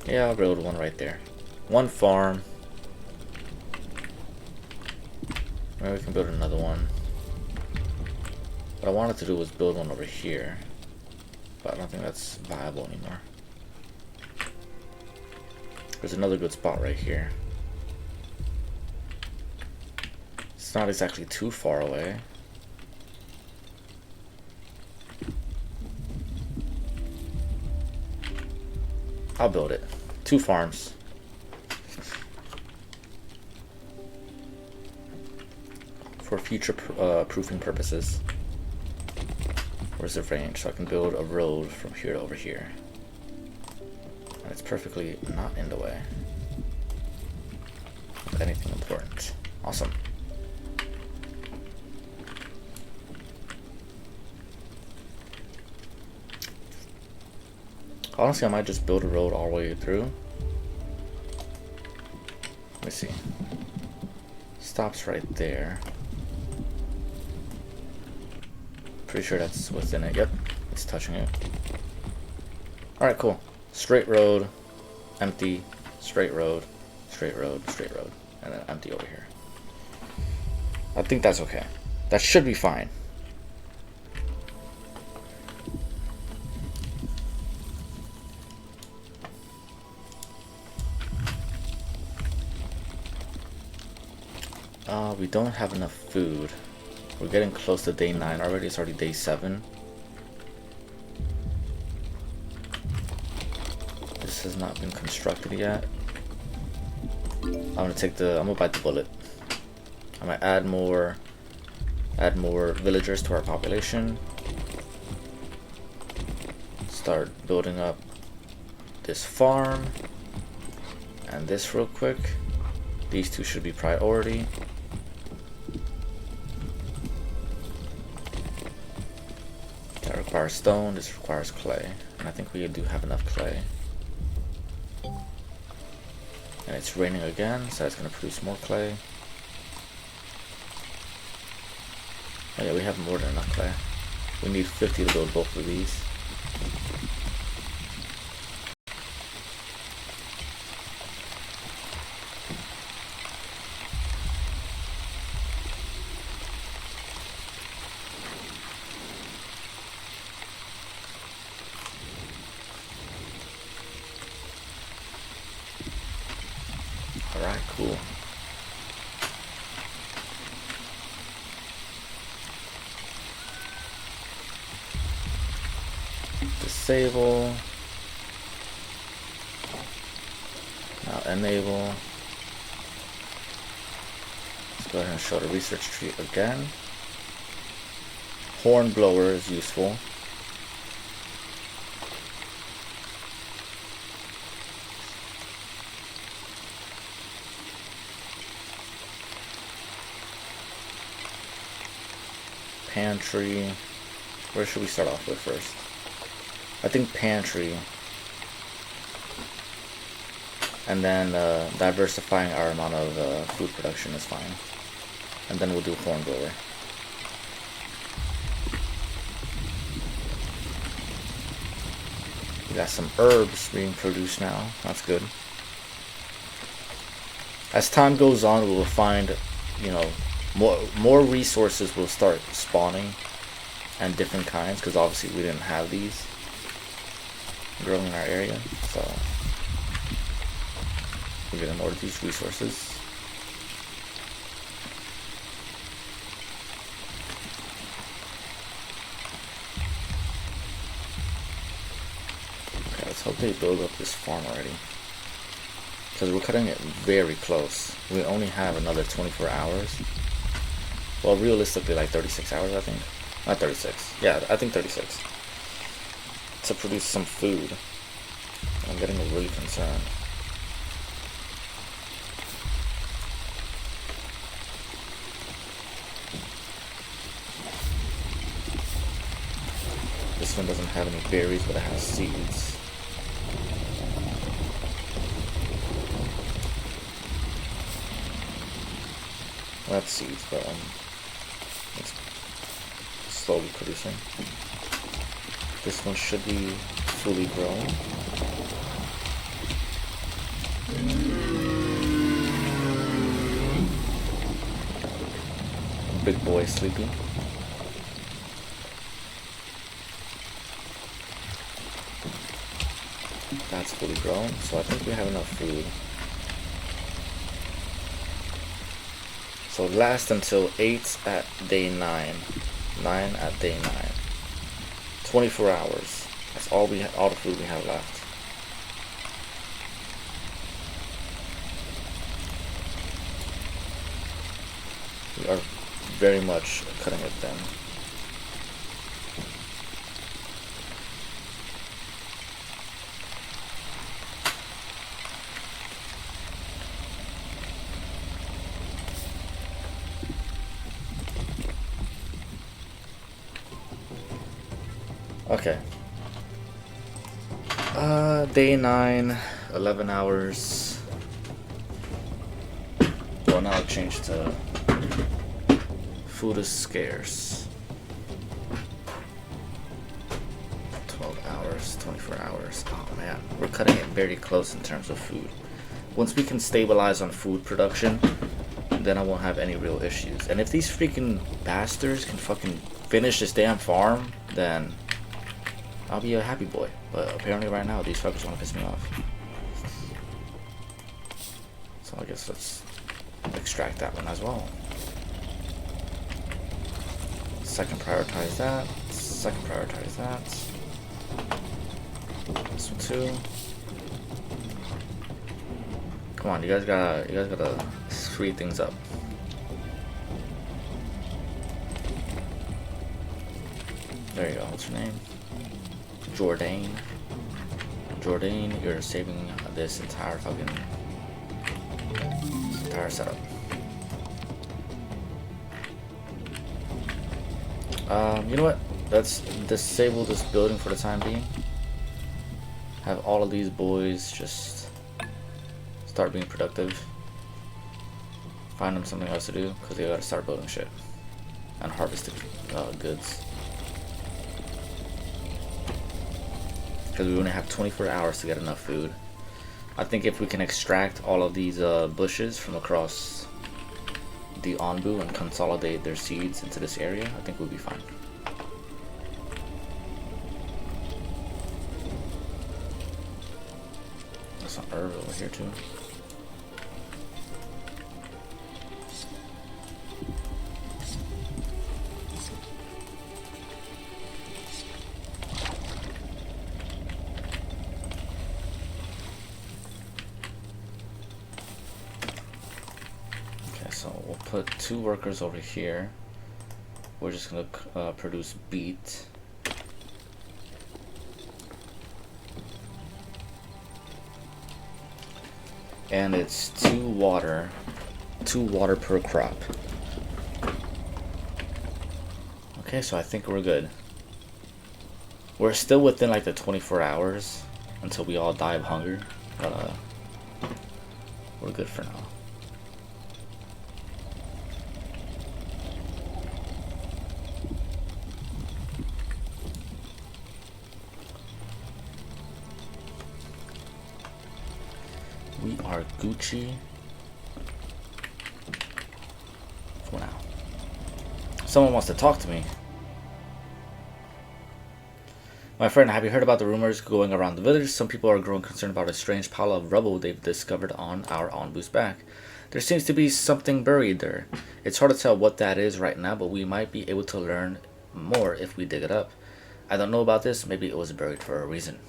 Yeah, I'll build one right there. One farm. Maybe we can build another one. What I wanted to do was build one over here, but I don't think that's viable anymore. There's another good spot right here. It's not exactly too far away. I'll build it. 2 farms. For future proofing purposes. Where's the range? So I can build a road from here to over here. And it's perfectly not in the way of anything important. Awesome. Honestly, I might just build a road all the way through. Let me see. Stops right there. Pretty sure that's within it. Yep, it's touching it. Alright, cool. Straight road, empty, straight road, straight road, straight road, and then empty over here. I think that's okay. That should be fine. We don't have enough food. We're getting close to day 9 already. It's already day 7. This has not been constructed yet. I'm gonna bite the bullet. I'm gonna add more villagers to our population. Start building up this farm and this real quick. These two should be priority. That requires stone, this requires clay. And I think we do have enough clay. And it's raining again, so it's going to produce more clay. Oh yeah, we have more than enough clay. We need 50 to build both of these. Alright, cool. Disable. Now enable. Let's go ahead and show the research tree again. Horn blower is useful. Pantry. Where should we start off with first? I think pantry. And then diversifying our amount of food production is fine. And then we'll do horn blower. We got some herbs being produced now. That's good. As time goes on, we will find, more resources will start spawning, and different kinds, because obviously we didn't have these growing in our area, so we're getting more of these resources. Okay, let's hope they build up this farm already, because we're cutting it very close. We only have another 24 hours. Well, realistically, like 36 hours, I think. Not 36. Yeah, I think 36. To produce some food. I'm getting really concerned. This one doesn't have any berries, but it has seeds. Well, that's seeds, but it's slowly producing. This one should be fully grown. Big boy sleeping. That's fully grown, so I think we have enough food. So it lasts until 8 at day 9. 9 at day 9. 24 hours. That's all all the food we have left. We are very much cutting it thin. Okay. Day 9, 11 hours. Well, now I'll change to food is scarce. 12 hours, 24 hours. Oh man, we're cutting it very close in terms of food. Once we can stabilize on food production, then I won't have any real issues. And if these freaking bastards can fucking finish this damn farm, then I'll be a happy boy. But apparently right now, these fuckers want to piss me off. So I guess let's extract that one as well. Second prioritize that. Second prioritize that. This one too. Come on, you guys gotta speed things up. There you go. What's your name? Jordan. Jordan, you're saving this entire setup. You know what? Let's disable this building for the time being. Have all of these boys just start being productive. Find them something else to do because they gotta start building shit and harvesting goods. Because we only have 24 hours to get enough food. I think if we can extract all of these bushes from across the Onbu and consolidate their seeds into this area, I think we'll be fine. There's some herb over here too. So we'll put 2 workers over here. We're just gonna produce beet. And it's 2 water per crop. Okay, so I think we're good. We're still within like the 24 hours until we all die of hunger, but we're good for now. We are Gucci for now. Someone wants to talk to me. My friend, have you heard about the rumors going around the village? Some people are growing concerned about a strange pile of rubble they've discovered on our Onbu's back. There seems to be something buried there. It's hard to tell what that is right now, but we might be able to learn more if we dig it up. I don't know about this. Maybe it was buried for a reason.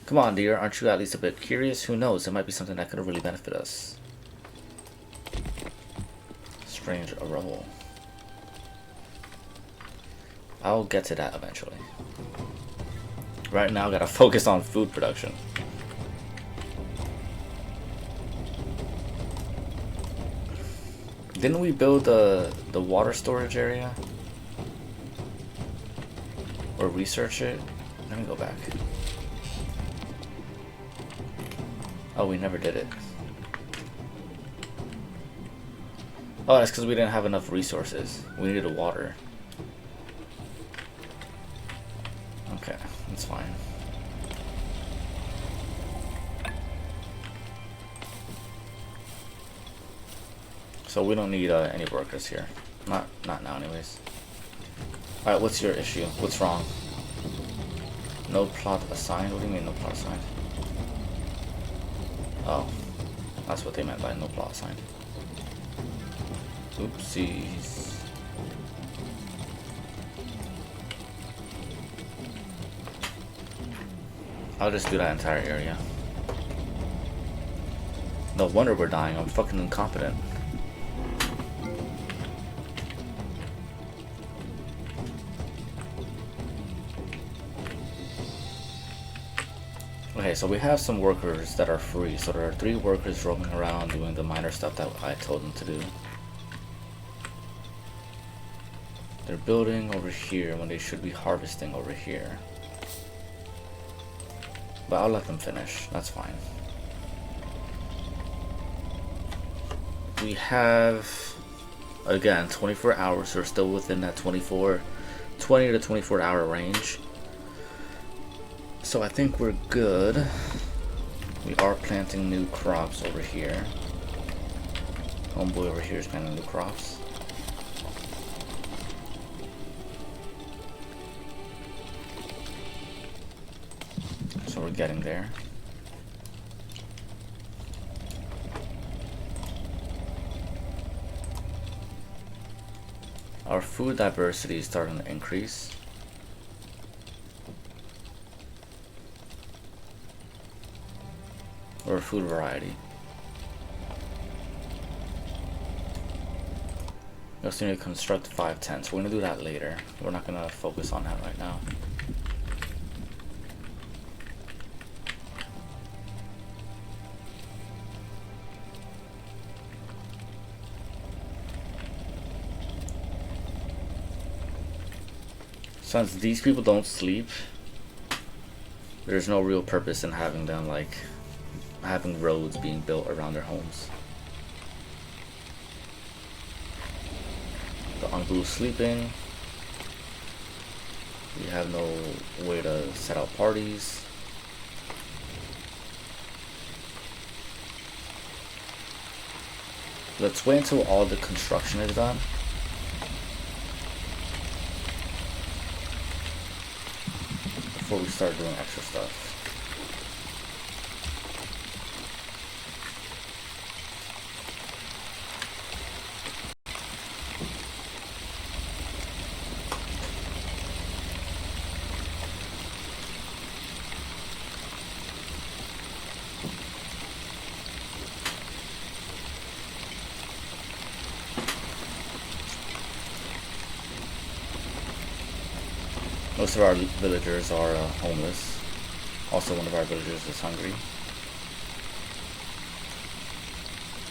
Come on, dear. Aren't you at least a bit curious? Who knows? It might be something that could really benefit us. Strange rubble. I'll get to that eventually. Right now, I gotta focus on food production. Didn't we build the water storage area? Or research it? Let me go back. Oh, we never did it. Oh, that's because we didn't have enough resources. We needed water. Okay, that's fine. So we don't need any workers here. Not now anyways. Alright, what's your issue? What's wrong? No plot assigned? What do you mean no plot assigned? Oh, that's what they meant by no plot assigned. Oopsies. I'll just do that entire area. No wonder we're dying. I'm fucking incompetent. Okay, so we have some workers that are free. So there are 3 workers roaming around doing the minor stuff that I told them to do. They're building over here when they should be harvesting over here. But I'll let them finish. That's fine. We have, again, 24 hours. So we're still within that 20 to 24 hour range. So I think we're good. We are planting new crops over here. Homeboy over here is planting new crops. So we're getting there. Our food diversity is starting to increase. Or food variety. We also need to construct 5 tents. We're going to do that later. We're not going to focus on that right now. Since these people don't sleep, there's no real purpose in having them, like, having roads being built around their homes. The Onbu is sleeping. We have no way to set out parties. Let's wait until all the construction is done. Before we start doing extra stuff. Most of our villagers are homeless. Also, one of our villagers is hungry.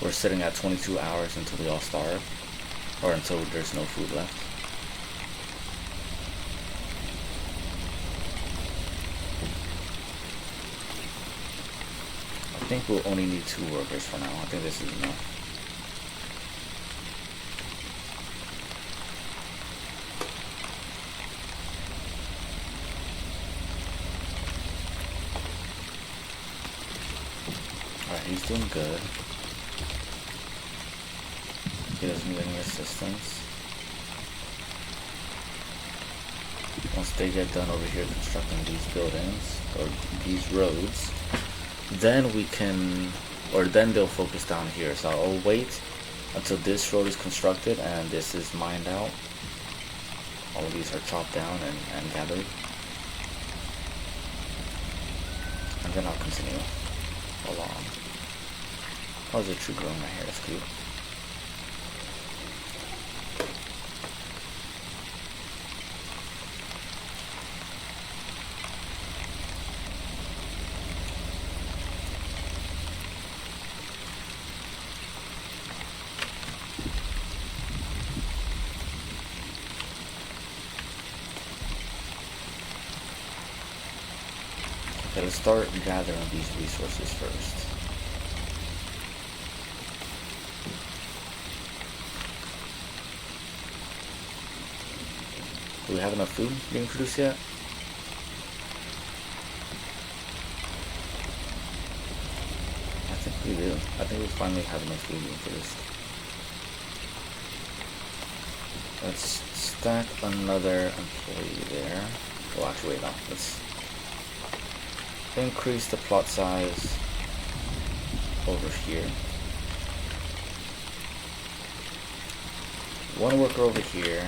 We're sitting at 22 hours until we all starve, or until there's no food left. I think we'll only need 2 workers for now. I think this is enough. He's doing good. He doesn't need any assistance. Once they get done over here constructing these buildings, or these roads, then we can, or then they'll focus down here. So I'll wait until this road is constructed and this is mined out. All of these are chopped down and gathered. And then I'll continue along. How's the tree growing right here? That's cute. Okay, let's start gathering these resources first. Do we have enough food being produced yet? I think we do. I think we finally have enough food being produced. Let's stack another employee there. Well, actually, wait, no. Let's increase the plot size over here. 1 worker over here.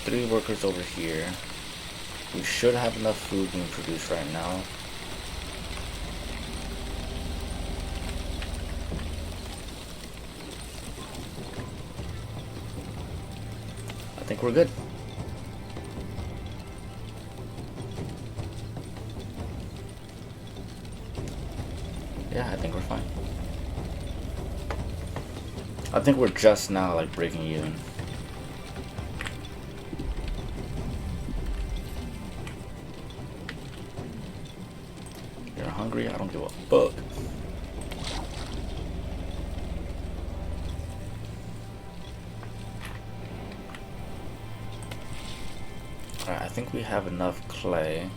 3 workers over here. We should have enough food being produced right now. I think we're good. Yeah, I think we're fine. I think we're just now like breaking even. hungry. I don't give a fuck. Alright, I think we have enough clay.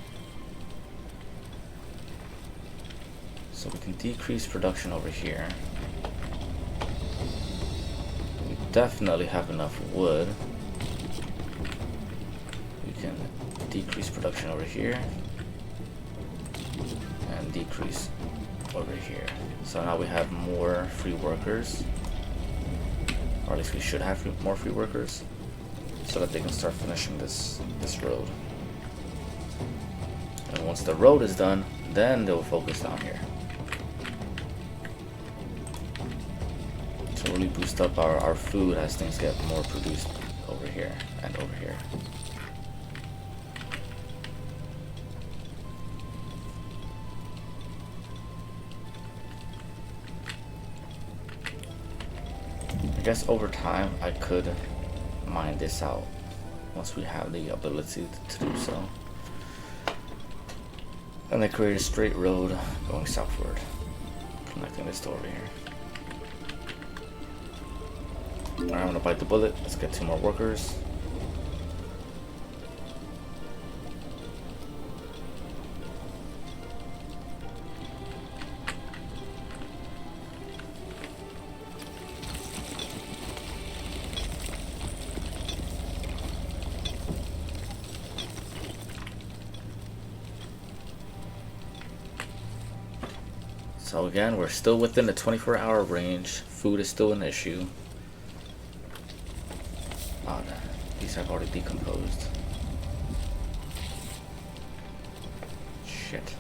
So we can decrease production over here. We definitely have enough wood. We can decrease production over here. And decrease over here. So now we have more free workers. Or at least we should have more free workers. So that they can start finishing this road. And once the road is done, then they'll focus down here. To really boost up our food as things get more produced over here and over here. I guess over time I could mine this out once we have the ability to do so. And then create a straight road going southward, connecting this to over here. Alright, I'm gonna bite the bullet. Let's get 2 more workers. So again, we're still within the 24-hour range. Food is still an issue. Oh no, these have already decomposed. Shit.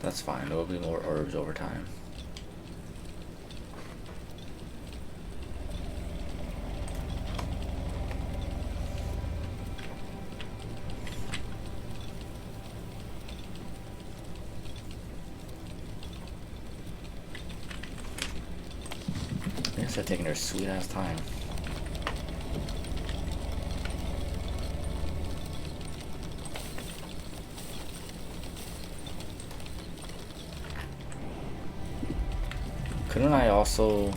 That's fine, there will be more herbs over time. They're taking their sweet ass time. Couldn't I also...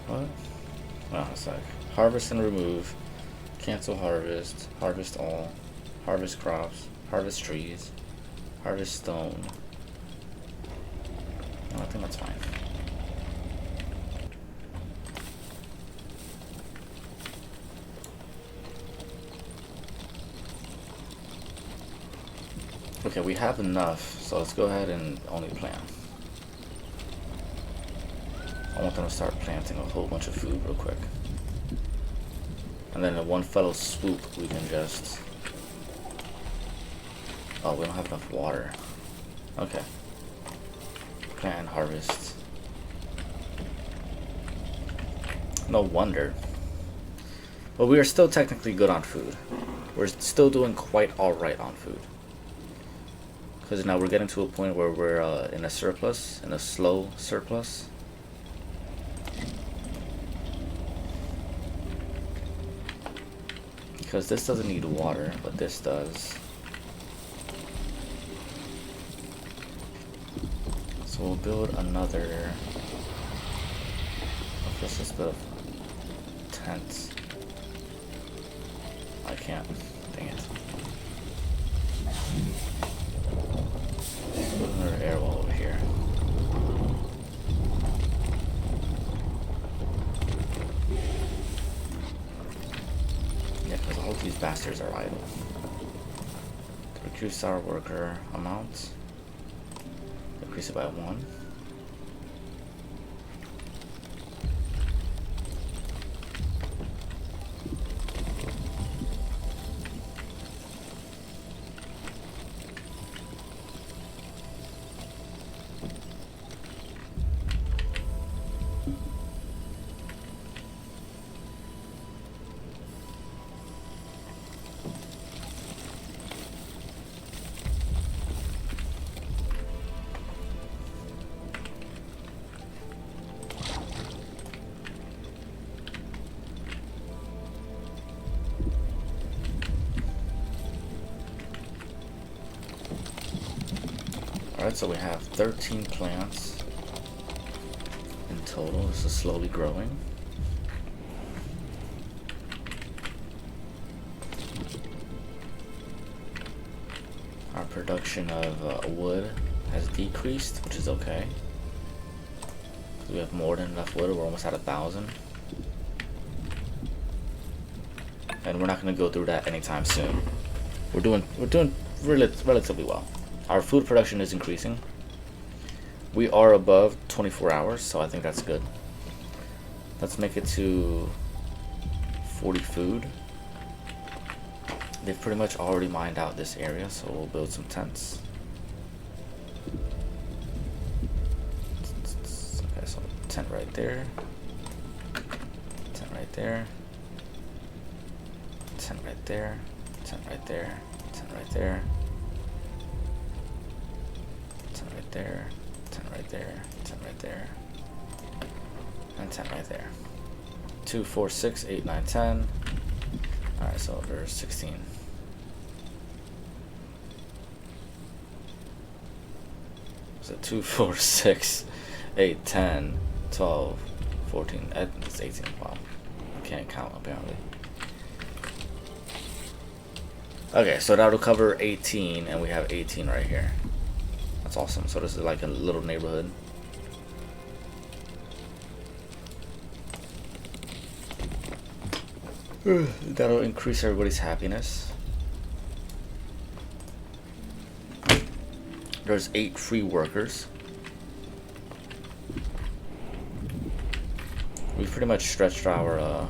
What? Oh, it's like harvest and remove, cancel harvest, harvest all, harvest crops, harvest trees, harvest stone. No, I think that's fine. Okay, we have enough, so let's go ahead and only plant. I want them to start planting a whole bunch of food real quick. And then in one fell swoop, we can just... Oh, we don't have enough water. Okay. Plant and harvest. No wonder. But we are still technically good on food. We're still doing quite alright on food. Because now we're getting to a point where we're in a surplus, in a slow surplus. Because this doesn't need water, but this does. So we'll build another. Let's just build tents. I can't. Dang it. Put another air wall over here. Yeah, because all of these bastards are idle. To reduce our worker amount, increase it by 1. Alright, so we have 13 plants in total. This is slowly growing. Our production of wood has decreased, which is okay. We have more than enough wood. We're almost at 1,000. And we're not going to go through that anytime soon. We're doing relatively well. Our food production is increasing. We are above 24 hours, so I think that's good. Let's make it to 40 food. They've pretty much already mined out this area, so we'll build some tents. Okay, so tent right there. Tent right there. Tent right there. Tent right there. Tent right there. Tent right there. Tent right there. Tent right there. And tent right there. 2, 4, 6, 8, 9, 10. Alright, so there's 16. So 2, 4, 6, 8, 10, 12, 14, it's 18. Wow. I can't count apparently. Okay, so that'll cover 18, and we have 18 right here. That's awesome. So this is like a little neighborhood. That'll increase everybody's happiness. There's 8 free workers. We've pretty much stretched our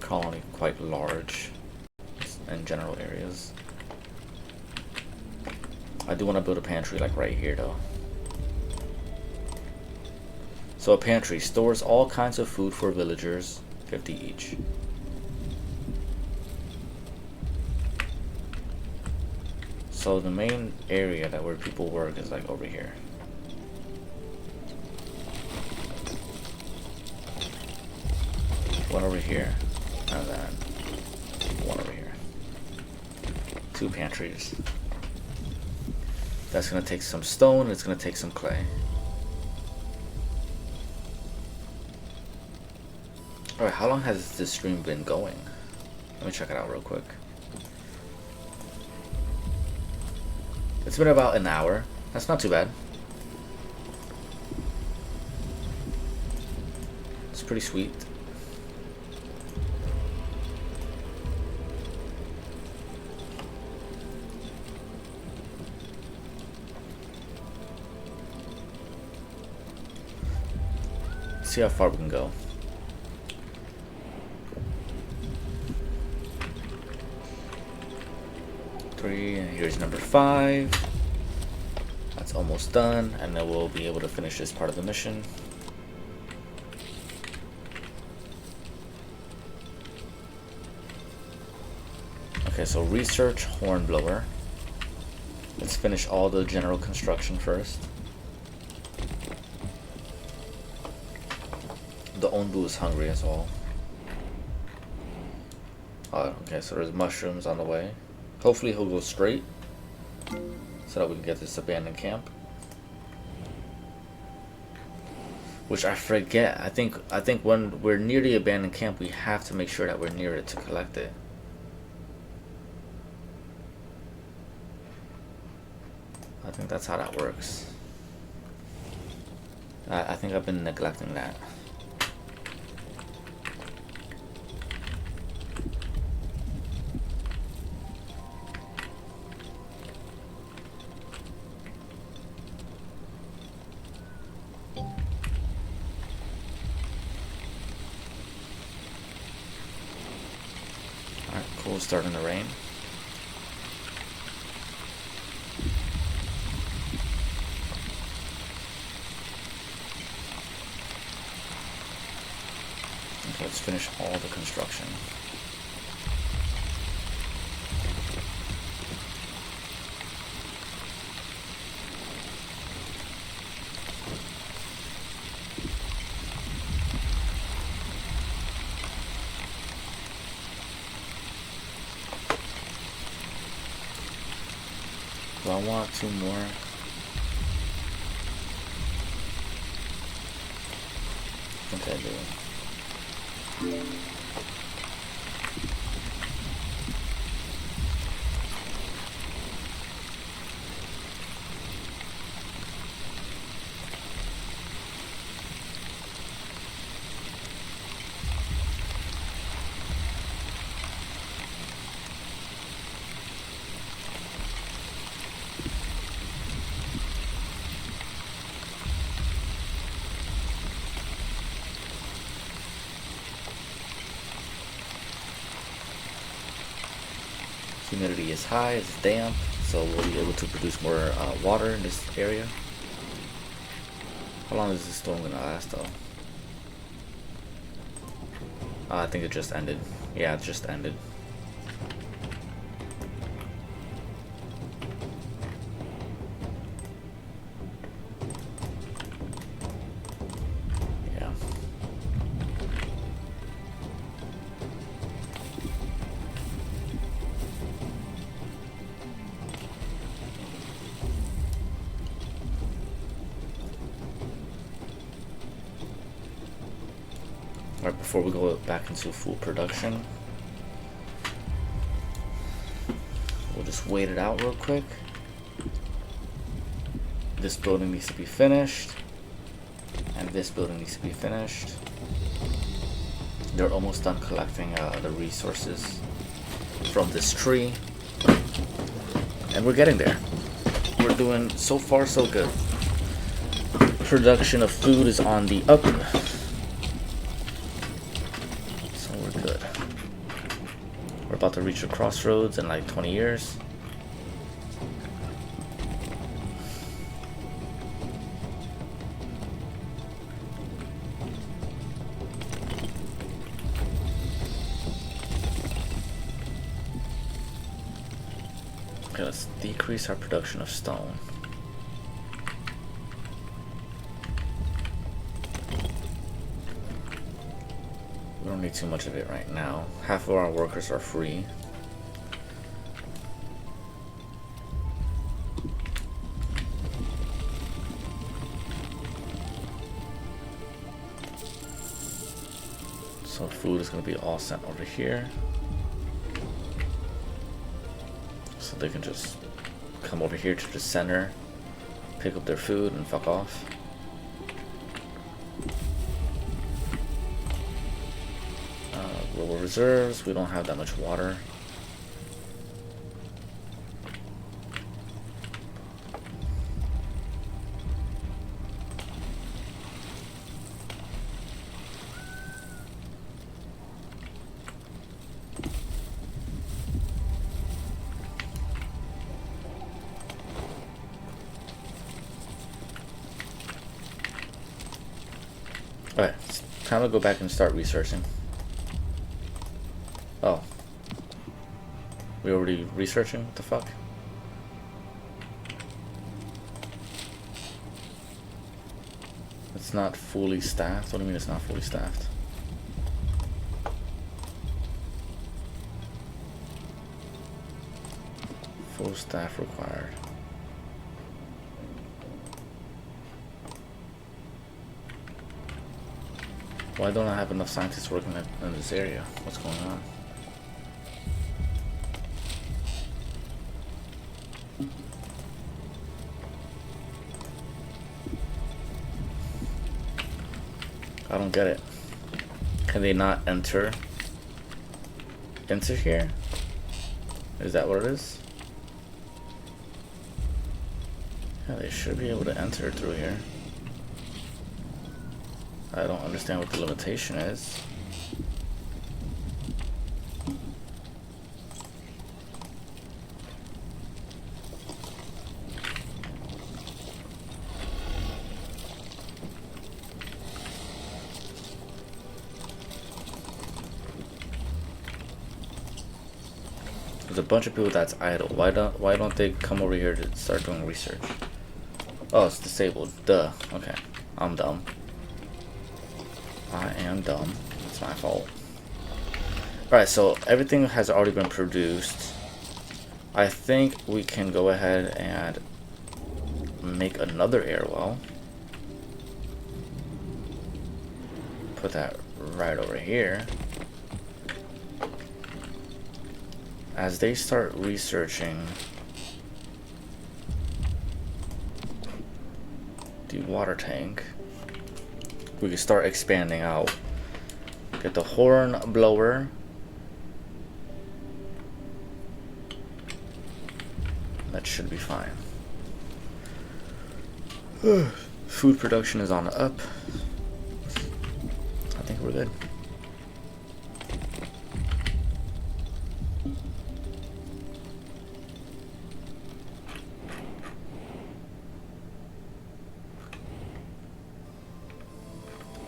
colony quite large in general areas. I do want to build a pantry like right here though. So a pantry stores all kinds of food for villagers, 50 each. So the main area that where people work is like over here. One over here, and then one over here. 2 pantries. That's gonna take some stone, it's gonna take some clay. Alright, how long has this stream been going? Let me check it out real quick. It's been about an hour. That's not too bad. It's pretty sweet. Let's see how far we can go. Here's number 5. That's almost done, and then we'll be able to finish this part of the mission. Okay, so research hornblower. Let's finish all the general construction first. The Onbu is hungry as well. Okay, so there's mushrooms on the way. Hopefully he'll go straight so that we can get this abandoned camp. Which I forget. I think when we're near the abandoned camp, we have to make sure that we're near it to collect it. I think that's how that works. I think I've been neglecting that. Cool, starting to rain. Okay, let's finish all the construction. Do I want 2 more? think I do. Humidity is high, it's damp, so we'll be able to produce more water in this area. How long is this storm gonna last though? I think it just ended. Yeah, it just ended. Yeah. Right before we go back into full production, we'll just wait it out real quick. This building needs to be finished, and this building needs to be finished. They're almost done collecting the resources from this tree, and we're getting there. We're doing so far so good. Production of food is on the up. We're about to reach a crossroads in like 20 years. Okay, let's decrease our production of stone. We don't need too much of it right now. Half of our workers are free. So food is going to be all sent over here. So they can just come over here to the center, pick up their food and fuck off. Global reserves, we don't have that much water. Alright, it's time to go back and start researching. Oh. We already researching? What the fuck? It's not fully staffed? What do you mean it's not fully staffed? Full staff required. Why don't I have enough scientists working in this area? What's going on? I don't get it. Can they not enter here? Is that what it is? Yeah, they should be able to enter through here. I don't understand what the limitation is. There's a bunch of people that's idle. Why don't they come over here to start doing research? Oh, it's disabled. Duh. Okay. I'm dumb. I am dumb. It's my fault. Alright, so everything has already been produced. I think we can go ahead and make another air well. put that right over here. As they start researching the water tank, we can start expanding out. Get the horn blower. That should be fine. Food production is on the up. I think we're good.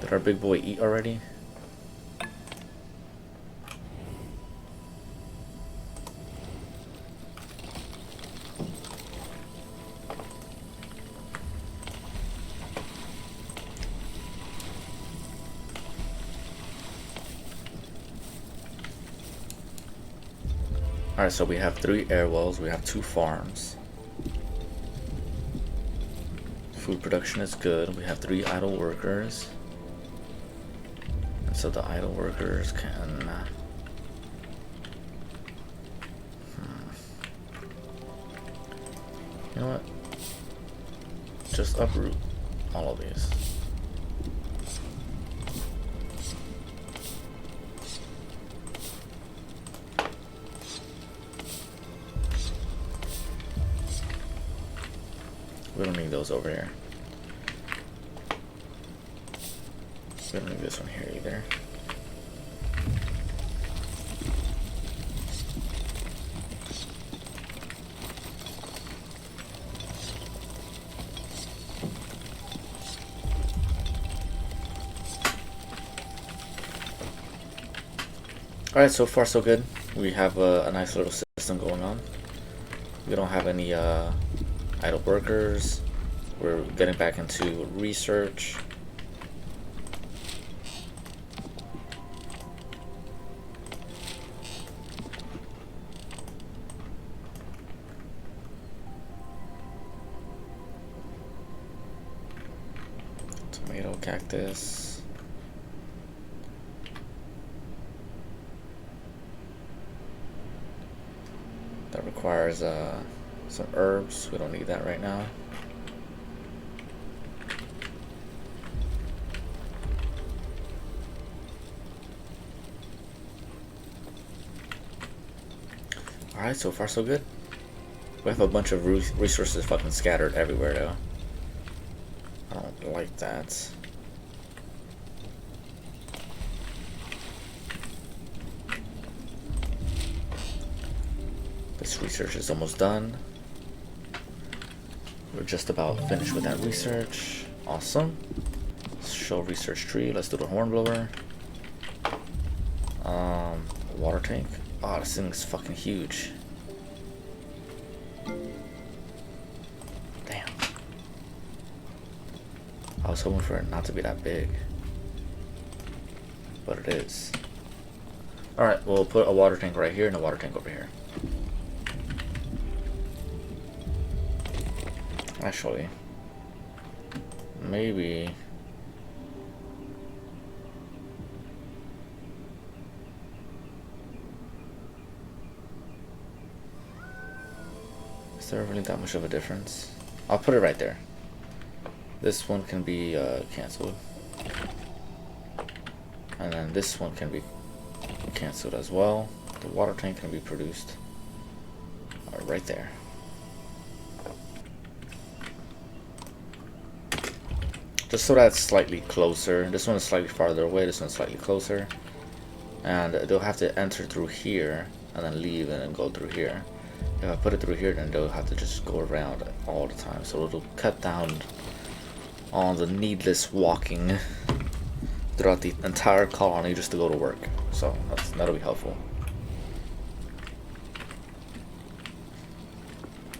Did our big boy eat already? Alright, so we have 3 air wells, we have 2 farms. Food production is good, we have 3 idle workers. And so the idle workers can... You know what? Just uproot all of these. We don't need those over here. We don't need this one here either. Alright, so far so good. We have a nice little system going on. We don't have any idle workers. We're getting back into research. Tomato, cactus. That requires some herbs. We don't need that right now. Alright, so far so good. We have a bunch of resources fucking scattered everywhere though. I don't like that. This research is almost done. We're just about finished with that research. Awesome. Let's show research tree. Let's do the hornblower. Water tank. Oh, this thing's fucking huge. Damn. I was hoping for it not to be that big. But it is. Alright, we'll put a water tank right here and a water tank over here. Actually, maybe is there really that much of a difference? I'll put it right there. This one can be cancelled, and then this one can be cancelled as well. The water tank can be produced right there. Just so that's slightly closer. This one is slightly farther away, this one's slightly closer. And they'll have to enter through here and then leave and then go through here. If I put it through here, then they'll have to just go around all the time. So it'll cut down on the needless walking throughout the entire colony just to go to work. So that'll be helpful.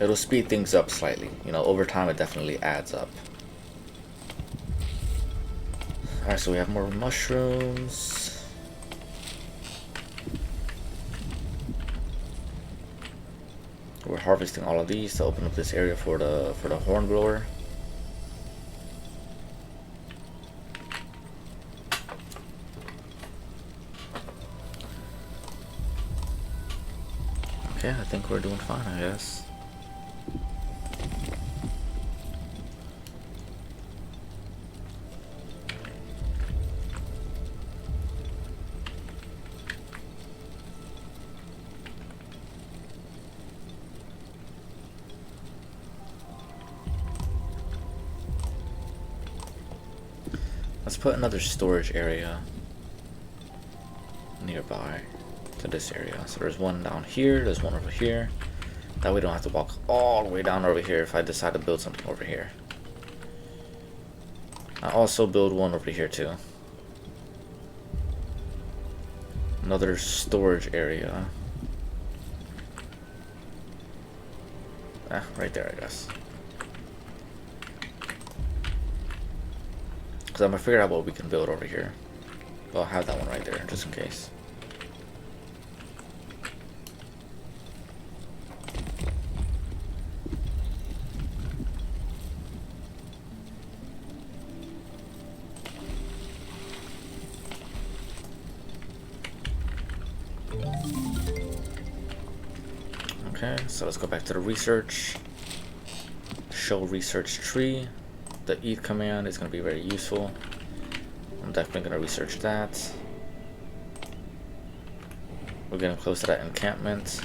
It'll speed things up slightly. You know, over time it definitely adds up. Alright, so we have more mushrooms. We're harvesting all of these to open up this area for the hornblower. think we're doing fine, I guess. Let's put another storage area nearby to this area. So there's one down here, there's one over here. That way we don't have to walk all the way down over here if I decide to build something over here. I also build one over here too. Another storage area. Right there, I guess. Because I'm going to figure out what we can build over here. But I'll have that one right there, just in case. Okay, so let's go back to the research. Show research tree. The eat command is going to be very useful. I'm definitely going to research that. We're getting close to that encampment.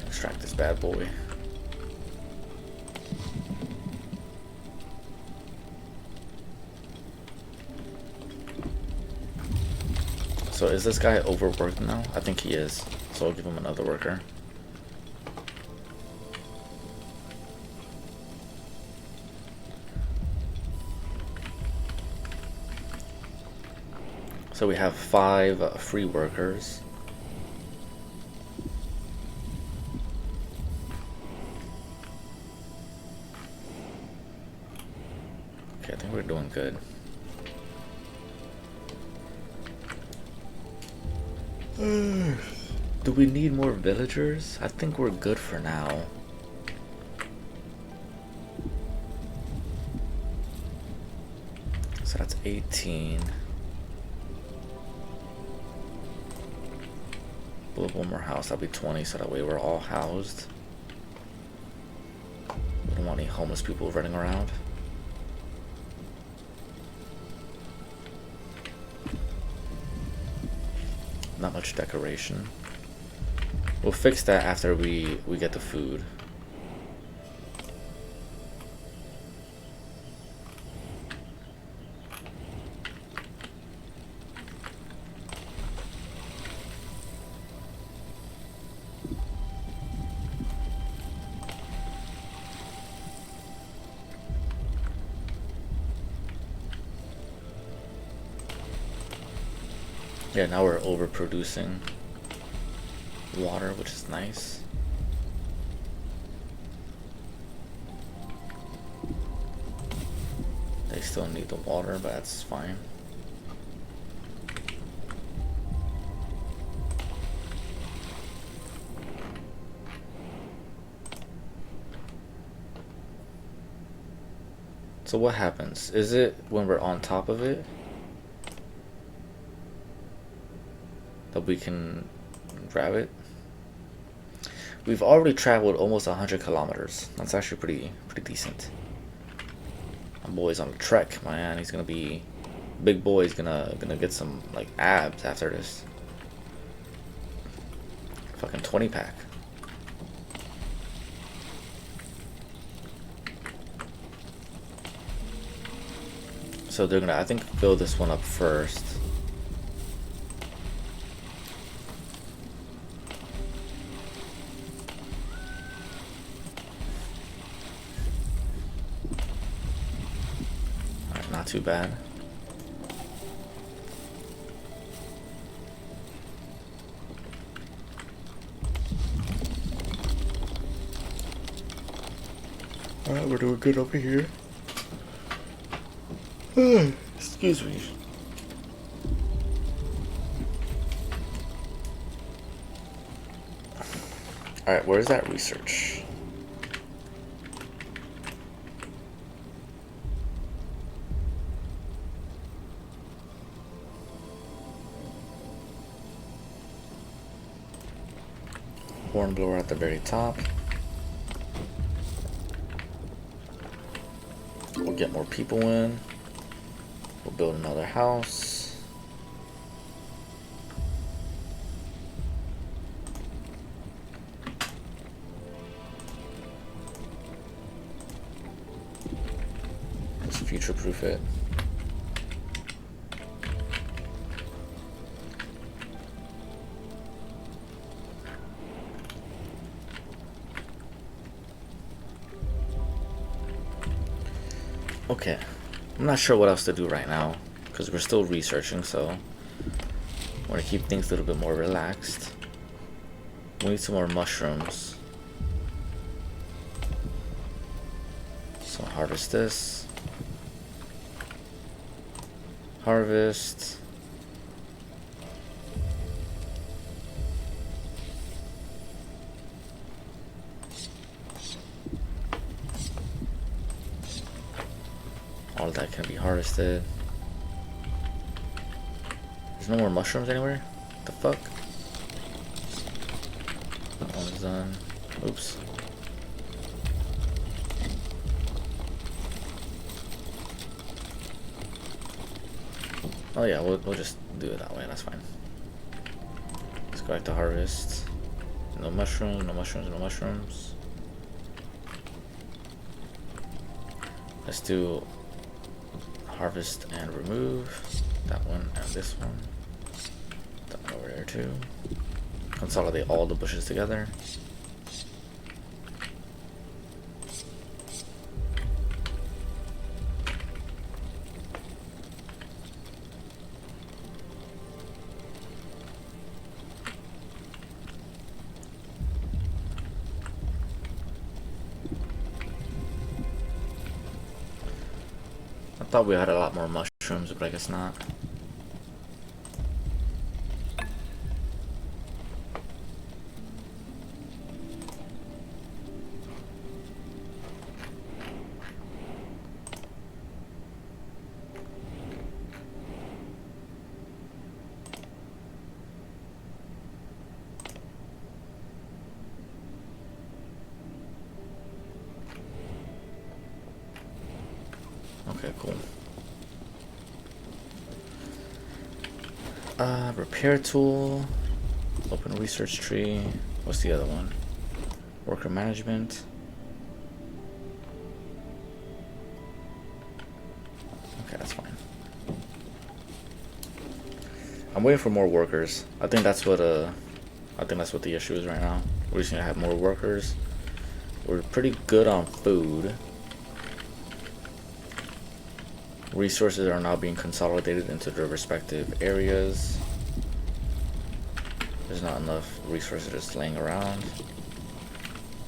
Extract this bad boy. So is this guy overworked now? I think he is. So I'll give him another worker. So we have 5 free workers. Okay, I think we're doing good. Do we need more villagers? I think we're good for now. So that's 18. Build one more house, that'll be 20, so that way we're all housed. We don't want any homeless people running around. Not much decoration. We'll fix that after we get the food. Yeah, now we're overproducing water, which is nice. They still need the water, but that's fine. So what happens? Is it when we're on top of it that we can grab it? We've already traveled almost 100 kilometers. That's actually pretty decent. My boy's on a trek, man. He's gonna be big boy. He's gonna get some like abs after this. Fucking 20-pack. So they're gonna, I think, fill this one up first. Not too bad. Alright, we're doing good over here. Excuse me. Alright, where's that research? Hornblower at the very top. We'll get more people in. We'll build another house. Let's future-proof it. Okay, I'm not sure what else to do right now because we're still researching, so I want to keep things a little bit more relaxed. We need some more mushrooms. So harvest this. Harvest. All that can be harvested. There's no more mushrooms anywhere? What the fuck? That one's done. Oops. Oh yeah, we'll just do it that way, that's fine. Let's go back to harvest. No mushrooms, no mushrooms, no mushrooms. Let's do harvest and remove that one and this one. That one over there too. Consolidate all the bushes together. I thought we had a lot more mushrooms, but I guess not. Okay, cool. Repair tool, open research tree. What's the other one? Worker management. Okay, that's fine. I'm waiting for more workers. I think that's what the issue is right now. We're just gonna have more workers. We're pretty good on food. Resources are now being consolidated into their respective areas. There's not enough resources just laying around.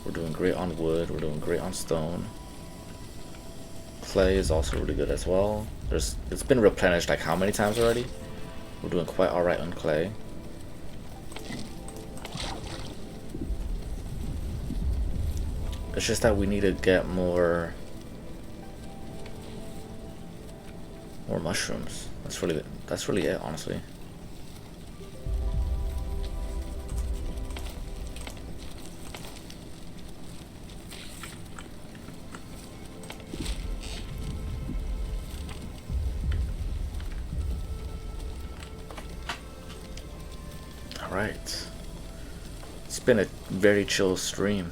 We're doing great on wood. We're doing great on stone. Clay is also really good as well. It's been replenished like how many times already? We're doing quite alright on clay. It's just that we need to get more mushrooms. That's really it, honestly. All right. It's been a very chill stream.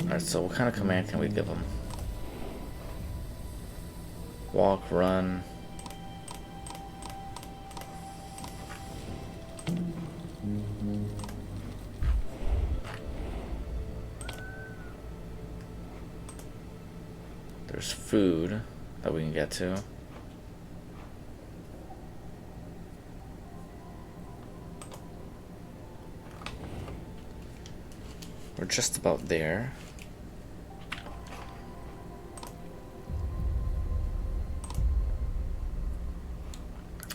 Alright, so what kind of command can we give them? Walk, run. There's food that we can get to. We're just about there.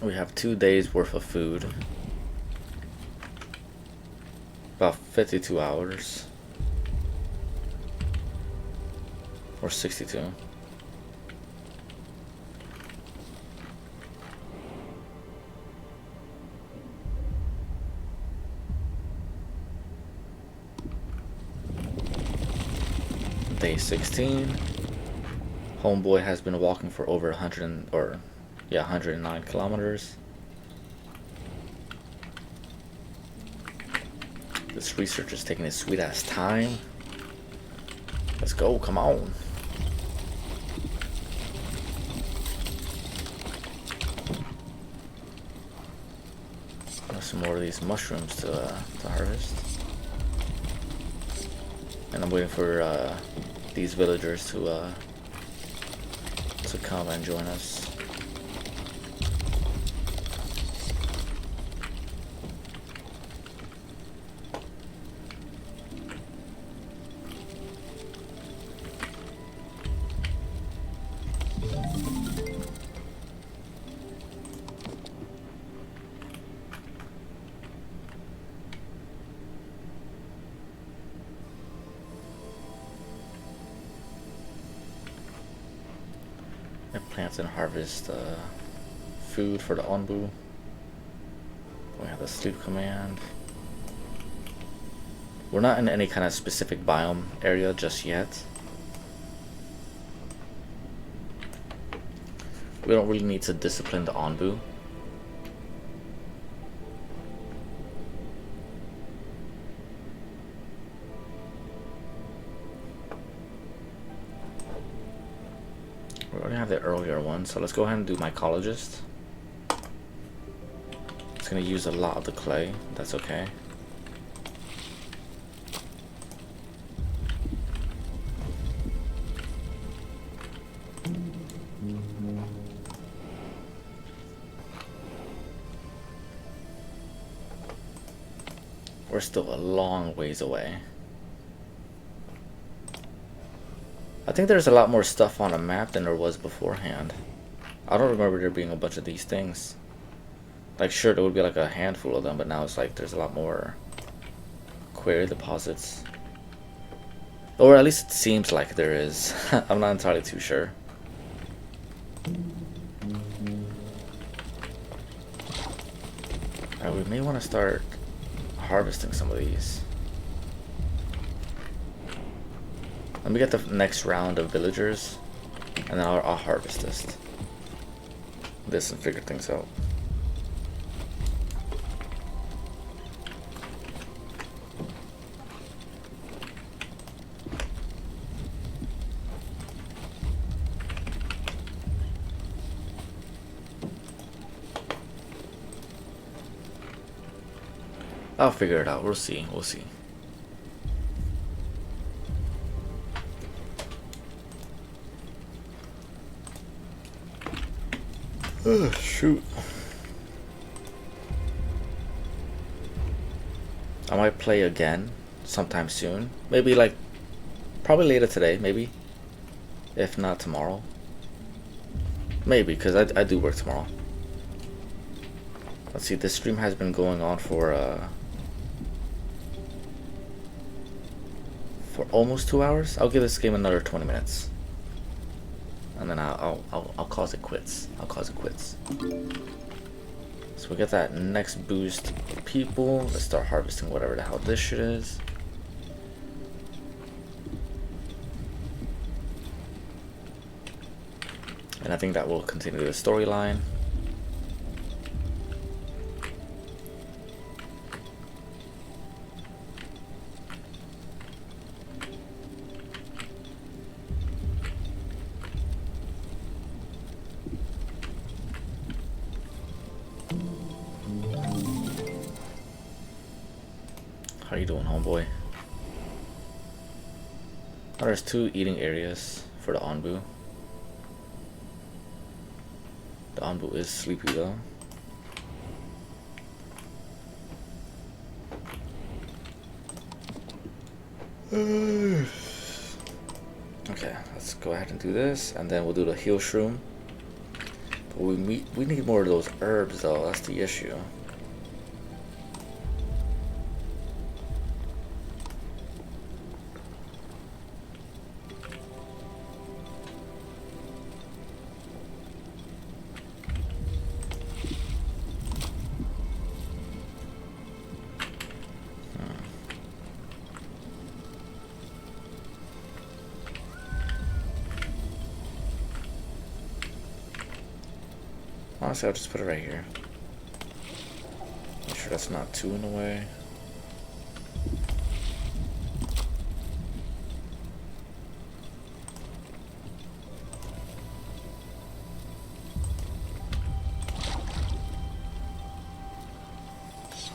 We have 2 days worth of food. About 52 hours. Or 62. Day 16. Homeboy has been walking for over 109 kilometers. This research is taking his sweet ass time. Let's go, come on. There's some more of these mushrooms to harvest. And I'm waiting for these villagers to come and join us. Plants and harvest food for the Onbu. We have the sleep command. We're not in any kind of specific biome area just yet. We don't really need to discipline the Onbu. We already have the earlier one, so let's go ahead and do mycologist. It's gonna use a lot of the clay, that's okay. We're still a long ways away. I think there's a lot more stuff on a map than there was beforehand. I don't remember there being a bunch of these things. Like, sure, there would be like a handful of them, but now it's like there's a lot more quarry deposits. Or at least it seems like there is. I'm not entirely too sure. Alright, we may want to start harvesting some of these. Let me get the next round of villagers, and then I'll harvest this and figure things out. I'll figure it out. We'll see. We'll see. Oh, shoot. I might play again sometime soon. Maybe like, probably later today, maybe. If not tomorrow. Maybe, because I do work tomorrow. Let's see, this stream has been going on for almost 2 hours. I'll give this game another 20 minutes. And then I'll call it quits. I'll call it quits. So we get that next boost of people. Let's start harvesting whatever the hell this shit is. And I think that will continue the storyline. How you doing, homeboy? Oh, there's 2 eating areas for the Onbu. The Onbu is sleepy though. Okay, let's go ahead and do this, and then we'll do the heal shroom. But we need more of those herbs though, that's the issue. Honestly, I'll just put it right here. Make sure that's not too in the way.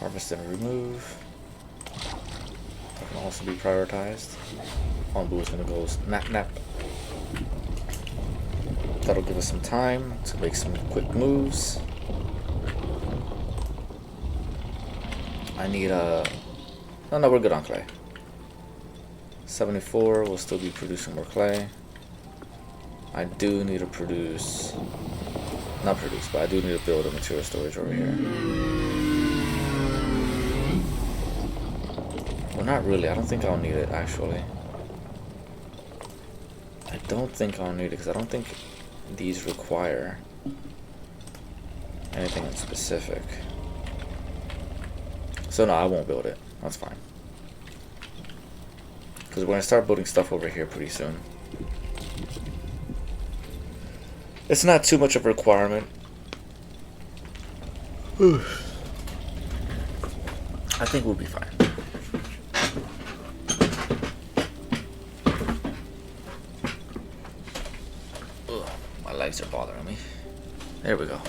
Harvest and remove. That can also be prioritized. Onbu is gonna go nap nap. That'll give us some time to make some quick moves. I need a... No, we're good on clay. 74, we'll still be producing more clay. I do need to produce... Not produce, but I do need to build a material storage over here. Well, not really. I don't think I'll need it, actually. I don't think I'll need it, because I don't think these require anything in specific. So no, I won't build it. That's fine. Because we're going to start building stuff over here pretty soon. It's not too much of a requirement. I think we'll be fine. Ugh, my legs are bothering me. There we go.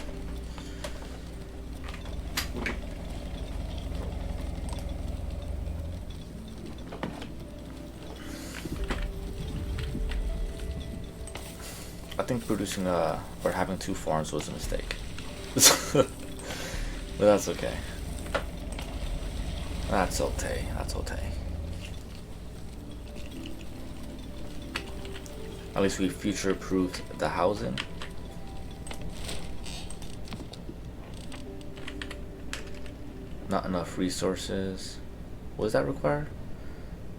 I think producing or having 2 farms was a mistake. But that's okay. That's okay. That's okay. At least we future-proofed the housing. Not enough resources. What does that require?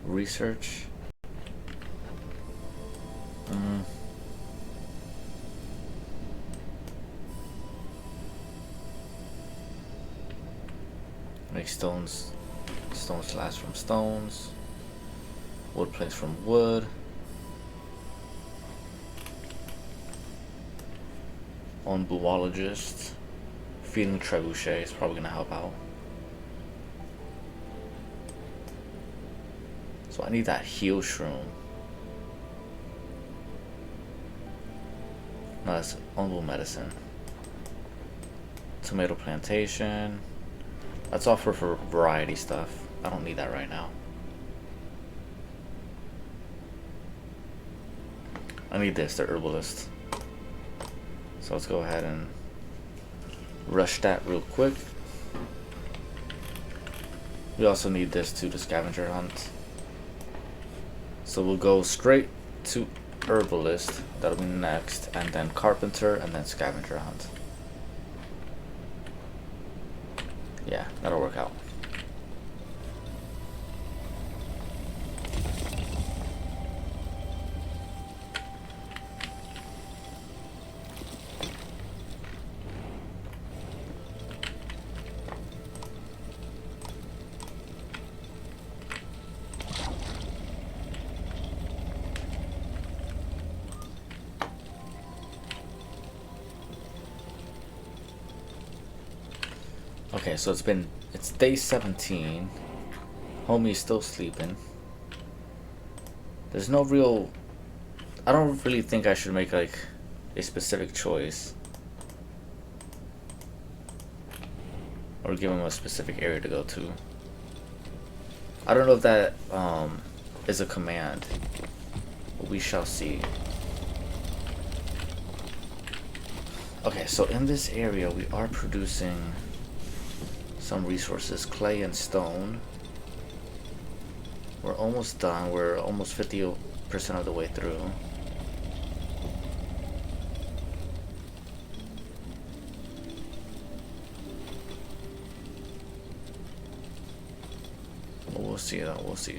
Research. Make stones slabs from stones. Wood planks from wood. Onbuologist. Feeding trebuchet is probably gonna help out. So I need that heal shroom. No, that's Onbu medicine. Tomato plantation. That's all for variety stuff. I don't need that right now. I need this, the herbalist. So let's go ahead and rush that real quick. We also need this too, the scavenger hunt. So we'll go straight to herbalist. That'll be next, and then carpenter, and then scavenger hunt. Yeah, that'll work out. Okay, so it's day 17. Homie's still sleeping. There's no real... I don't really think I should make like a specific choice. Or give him a specific area to go to. I don't know if that is a command. But we shall see. Okay, so in this area we are producing some resources, clay and stone. We're almost done. We're almost 50% of the way through. Well, we'll see though, we'll see.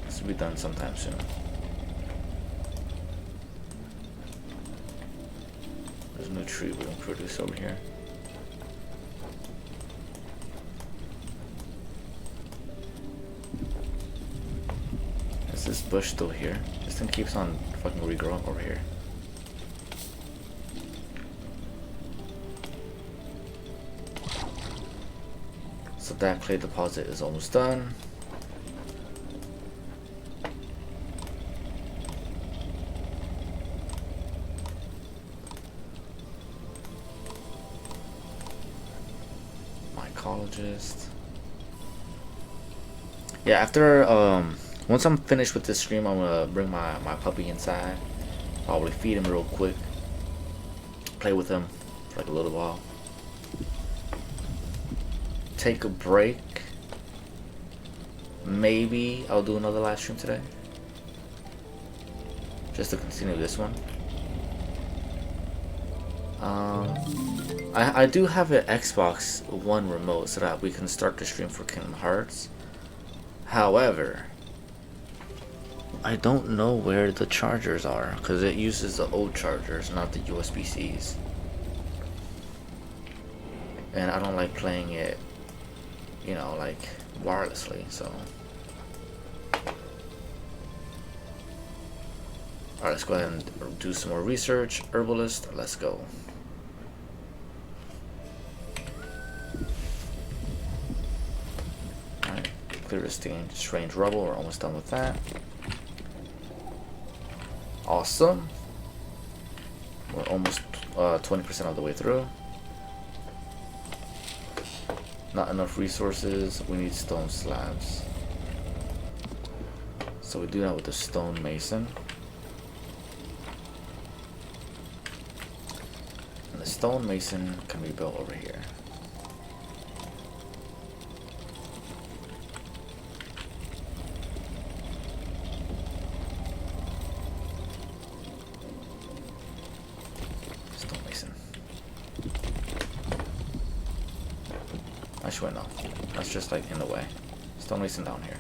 This will be done sometime soon. There's a new tree we can produce over here. Is this bush still here? This thing keeps on fucking regrowing over here. So that clay deposit is almost done. Mycologist. Yeah, after once I'm finished with this stream, I'm gonna bring my puppy inside. Probably feed him real quick. Play with him for like a little while. Take a break. Maybe I'll do another live stream today. Just to continue this one. I do have an Xbox One remote so that we can start the stream for Kingdom Hearts. However, I don't know where the chargers are because it uses the old chargers, not the USB-Cs. And I don't like playing it, you know, like wirelessly, so. Alright, let's go ahead and do some more research. Herbalist, let's go. Alright, clear this strange rubble. We're almost done with that. Awesome. We're almost 20% of the way through. Not enough resources. We need stone slabs. So we do that with the stone mason. And the stone mason can be built over here. Stone mason. Actually, no. That's just like in the way. Stone mason down here.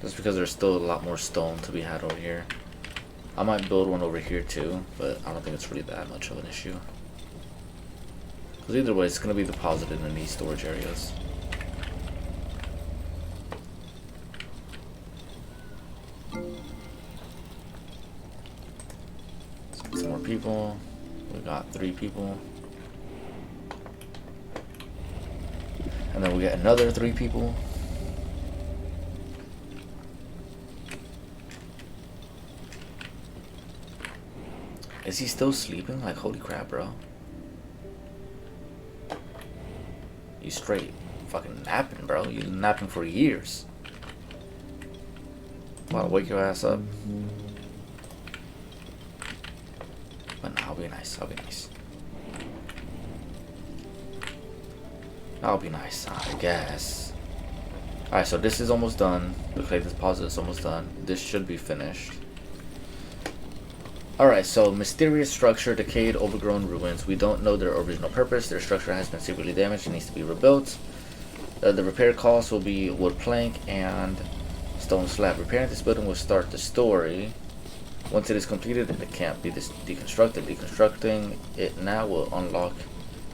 Just because there's still a lot more stone to be had over here. I might build one over here too, but I don't think it's really that much of an issue. Because either way, it's going to be deposited in these storage areas. Some more people. We got 3 people. And then we get another 3 people. Is he still sleeping? Like, holy crap, bro. You straight fucking napping, bro. You napping for years. Wanna wake your ass up? But nah, I'll be nice. I'll be nice. I'll be nice, I guess. Alright, so this is almost done. The clay deposit is almost done. This should be finished. Alright, so mysterious structure, decayed, overgrown ruins. We don't know their original purpose. Their structure has been severely damaged and needs to be rebuilt. The repair cost will be wood plank and stone slab. Repairing this building will start the story. Once it is completed, it can't be deconstructed. Deconstructing it now will unlock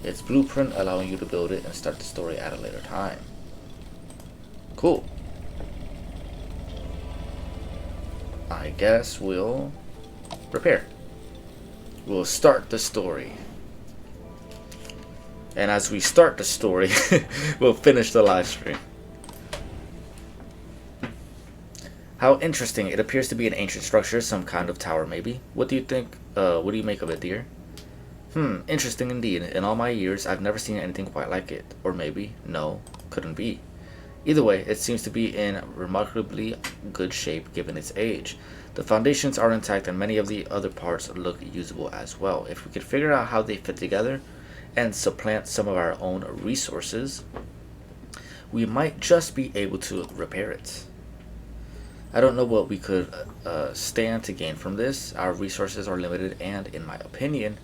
its blueprint, allowing you to build it and start the story at a later time. Cool. I guess we'll repair. We'll start the story. And as we start the story, we'll finish the live stream. How interesting. It appears to be an ancient structure, some kind of tower maybe. What do you think? What do you make of it, dear? Interesting indeed. In all my years, I've never seen anything quite like it. Or maybe, no, couldn't be. Either way, it seems to be in remarkably good shape given its age. The foundations are intact and many of the other parts look usable as well. If we could figure out how they fit together and supplant some of our own resources, we might just be able to repair it. I don't know what we could stand to gain from this. Our resources are limited and, in my opinion,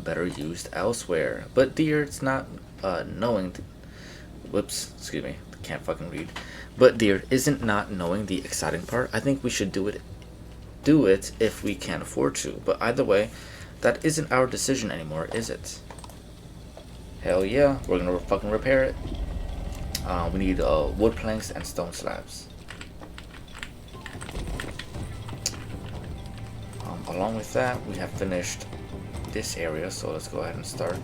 better used elsewhere. But dear, it's not knowing... Whoops, excuse me. Can't fucking read. But dear, isn't not knowing the exciting part? I think we should do it if we can afford to. But either way, that isn't our decision anymore, is it? Hell yeah, we're gonna fucking repair it. We need wood planks and stone slabs. along with that, we have finished this area, so let's go ahead and start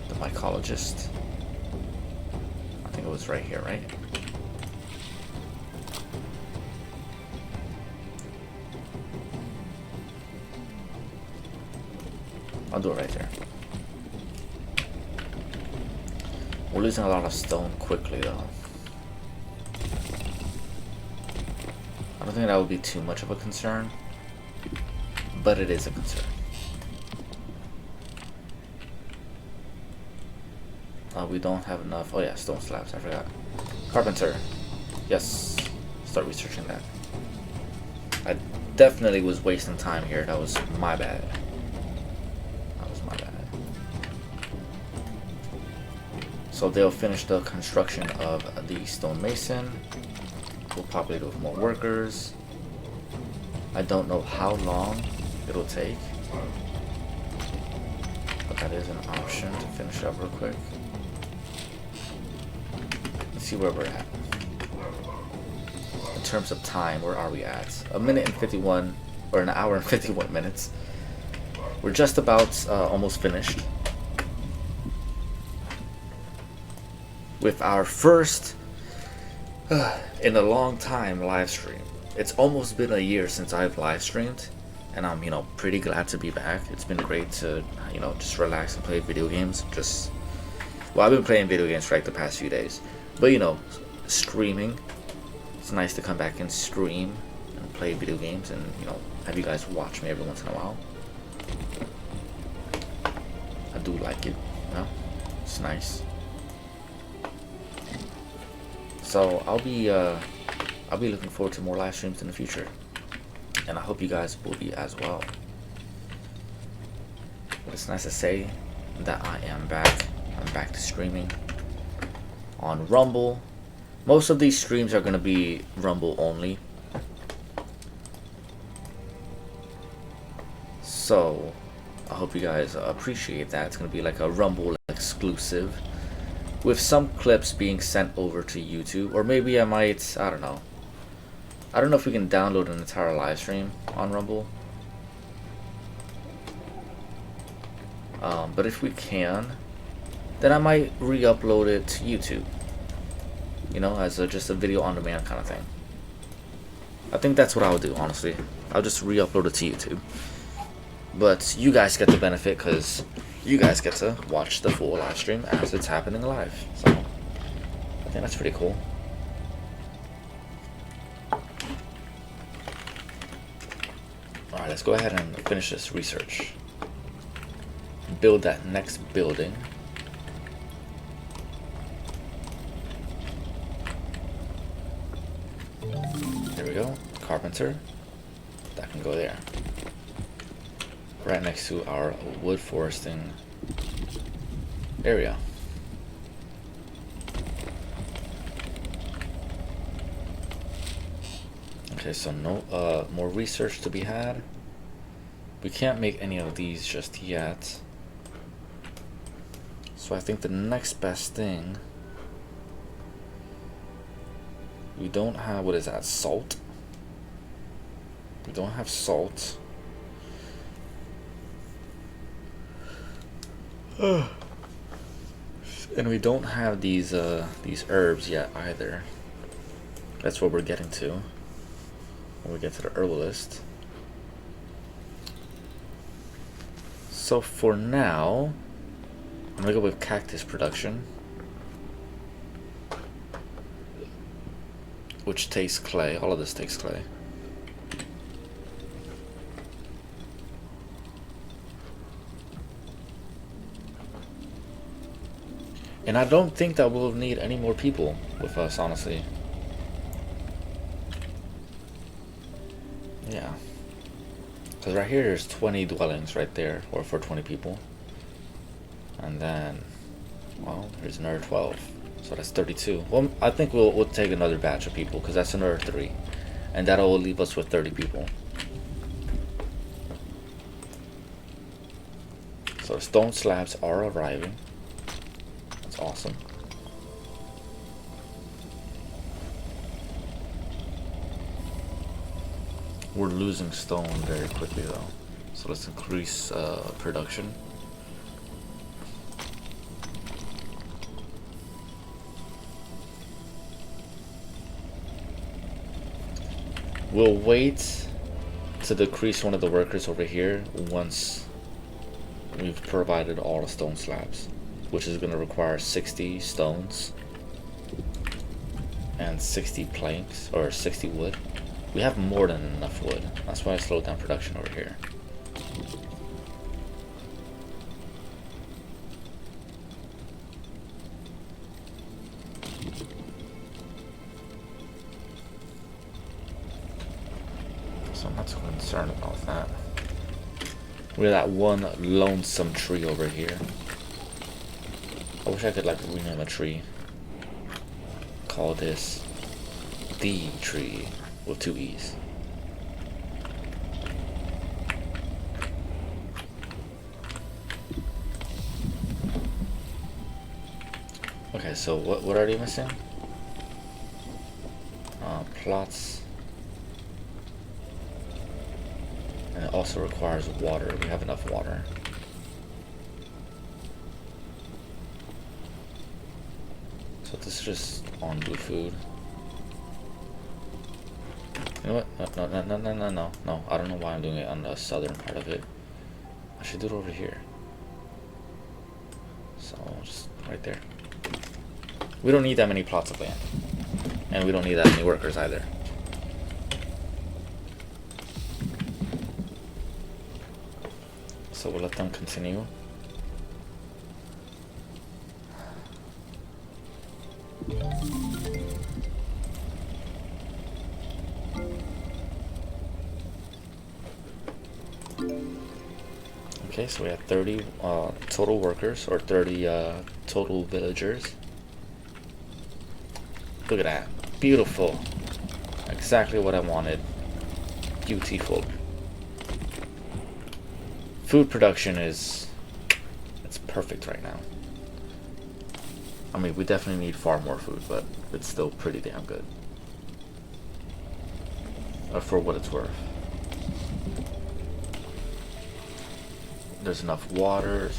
the mycologist. I think it was right here, right? I'll do it right there. We're losing a lot of stone quickly though. I don't think that would be too much of a concern, but it is a concern. We don't have enough. Oh yeah, stone slabs, I forgot. Carpenter. Yes, start researching that. I definitely was wasting time here. That was my bad. So they'll finish the construction of the stonemason. We'll populate with more workers. I don't know how long it'll take, but that is an option to finish it up real quick. Let's see where we're at. In terms of time, where are we at? A minute and 51, or an hour and 51 minutes. We're just about almost finished with our first in a long time live stream. It's almost been a year since I've live streamed, and I'm pretty glad to be back. It's been great to just relax and play video games. Well, I've been playing video games for like the past few days, but streaming, it's nice to come back and stream and play video games and have you guys watch me every once in a while. I do like it, it's nice. So I'll be looking forward to more live streams in the future, and I hope you guys will be as well. But it's nice to say that I am back. I'm back to streaming on Rumble. Most of these streams are gonna be Rumble only. So I hope you guys appreciate that. It's gonna be like a Rumble exclusive, with some clips being sent over to YouTube, or maybe I might, I don't know. I don't know if we can download an entire live stream on Rumble. But if we can, then I might re-upload it to YouTube. As just a video on demand kind of thing. I think that's what I'll do, honestly. I'll just re-upload it to YouTube. But you guys get the benefit because you guys get to watch the full live stream as it's happening live. So I think that's pretty cool. Alright, let's go ahead and finish this research. Build that next building. There we go. Carpenter. That can go there. Right next to our wood foresting area. Okay, so no more research to be had. We can't make any of these just yet. So I think the next best thing, we don't have, what is that, salt? We don't have salt. And we don't have these herbs yet either. That's what we're getting to when we get to the herb list. So for now, I'm gonna go with cactus production, which takes clay. All of this takes clay. And I don't think that we'll need any more people with us, honestly. Yeah. Because right here there's 20 dwellings right there, or for 20 people. And then, well, here's another 12. So that's 32. Well, I think we'll take another batch of people, because that's another 3. And that'll leave us with 30 people. So the stone slabs are arriving. That's awesome. We're losing stone very quickly though. So let's increase production. We'll wait to decrease one of the workers over here once we've provided all the stone slabs, which is going to require 60 stones and 60 planks, or 60 wood. We have more than enough wood. That's why I slowed down production over here. So I'm not too concerned about that. We have that one lonesome tree over here. I wish I could like rename a tree. Call this the tree with 2 E's. Okay, so what are they missing? Plots. And it also requires water. We have enough water. So this is just Onbu food. You know what? No. I don't know why I'm doing it on the southern part of it. I should do it over here. So just right there. We don't need that many plots of land. And we don't need that many workers either. So we'll let them continue. Okay, so we have 30 total workers, or 30 total villagers. Look at that. Beautiful. Exactly what I wanted. Beautiful. Food production it's perfect right now. I mean, we definitely need far more food, but it's still pretty damn good. For what it's worth. There's enough water,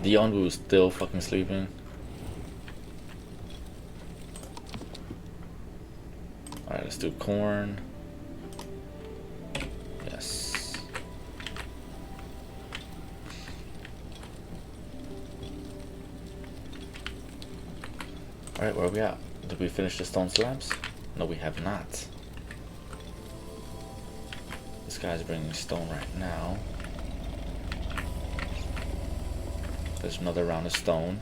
The Onbu is still fucking sleeping. Alright, let's do corn. Yes. Alright, where are we at? Did we finish the stone slabs? No, we have not. This guy's bringing stone right now. There's another round of stone.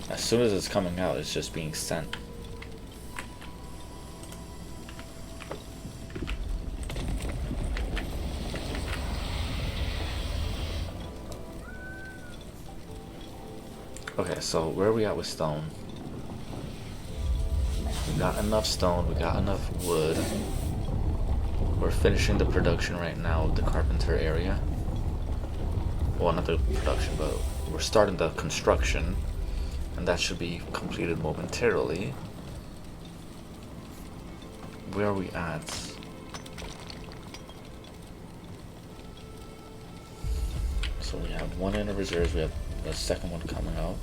As soon as it's coming out, it's just being sent. Okay, so where are we at with stone? We got enough stone, we got enough wood. We're finishing the production right now of the carpenter area. Well, not the production, but we're starting the construction. And that should be completed momentarily. Where are we at? So we have one in the reserves, we have the second one coming out.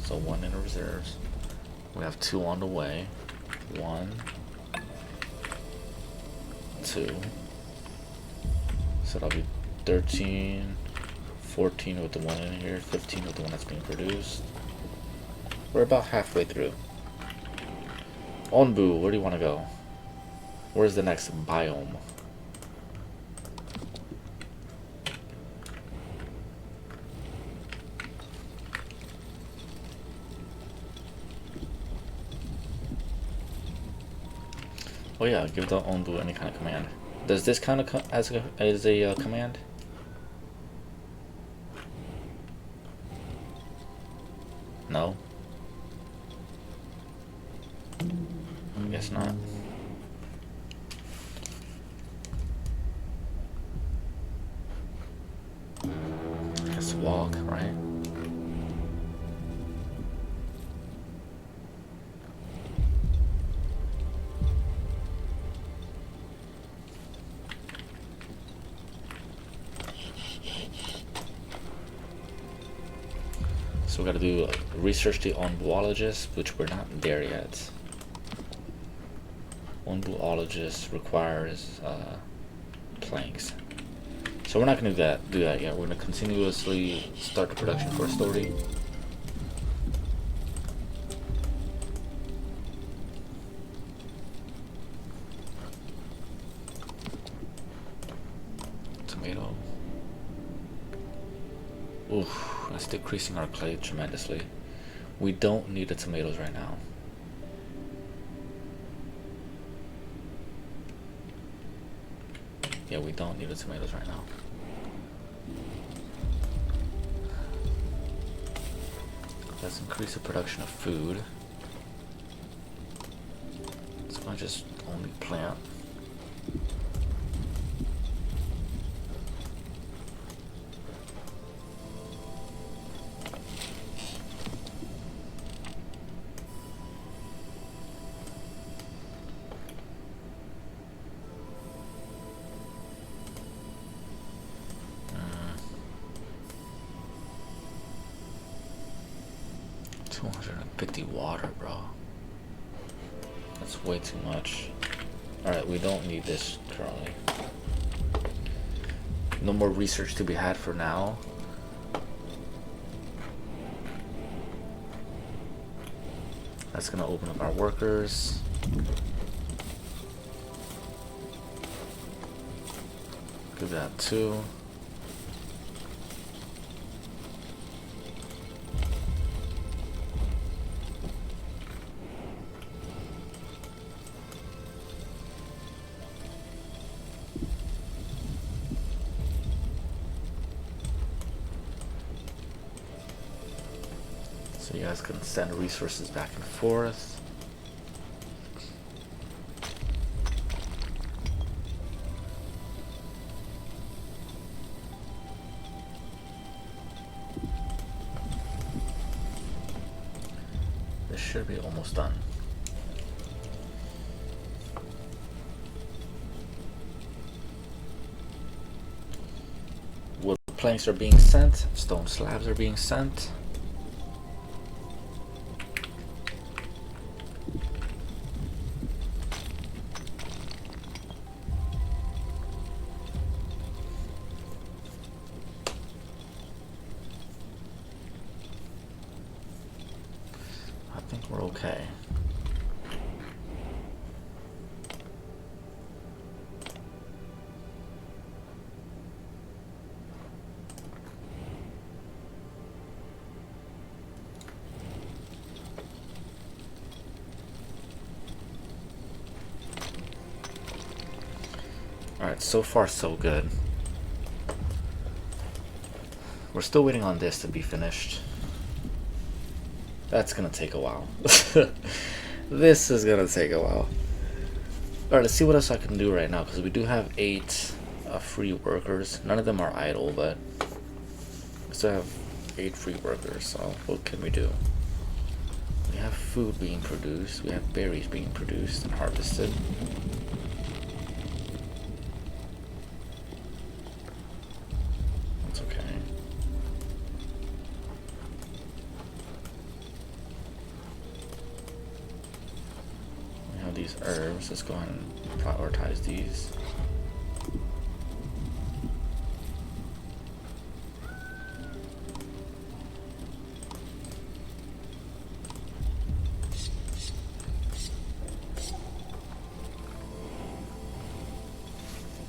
So one in the reserves. We have 2 on the way. 1, 2. So that'll be 13, 14 with the one in here, 15 with the one that's being produced. We're about halfway through. Onbu, where do you want to go? Where's the next biome? Oh yeah, give the Onbu any kind of command. Does this kind of as a command? No. I guess not. Let's walk, right? So we gotta do research the onbuologist, which we're not there yet. Onbuologist requires planks. So we're not gonna do that yet. We're gonna continuously start the production for a story. Tomato. Oof, that's decreasing our clay tremendously. We don't need the tomatoes right now. Yeah, we don't need the tomatoes right now. Let's increase the production of food. It's gonna just only plant. Water, bro. That's way too much. Alright, we don't need this currently. No more research to be had for now. That's gonna open up our workers. Do that too. So you guys can send resources back and forth. This should be almost done. Wood planks are being sent, stone slabs are being sent. I think we're okay. Alright, so far so good. We're still waiting on this to be finished. That's gonna take a while. This is gonna take a while. Alright, let's see what else I can do right now, because we do have 8 free workers. None of them are idle, but we still have 8 free workers, so what can we do? We have food being produced, we have berries being produced and harvested. That's okay. We have these herbs, let's go ahead and prioritize these.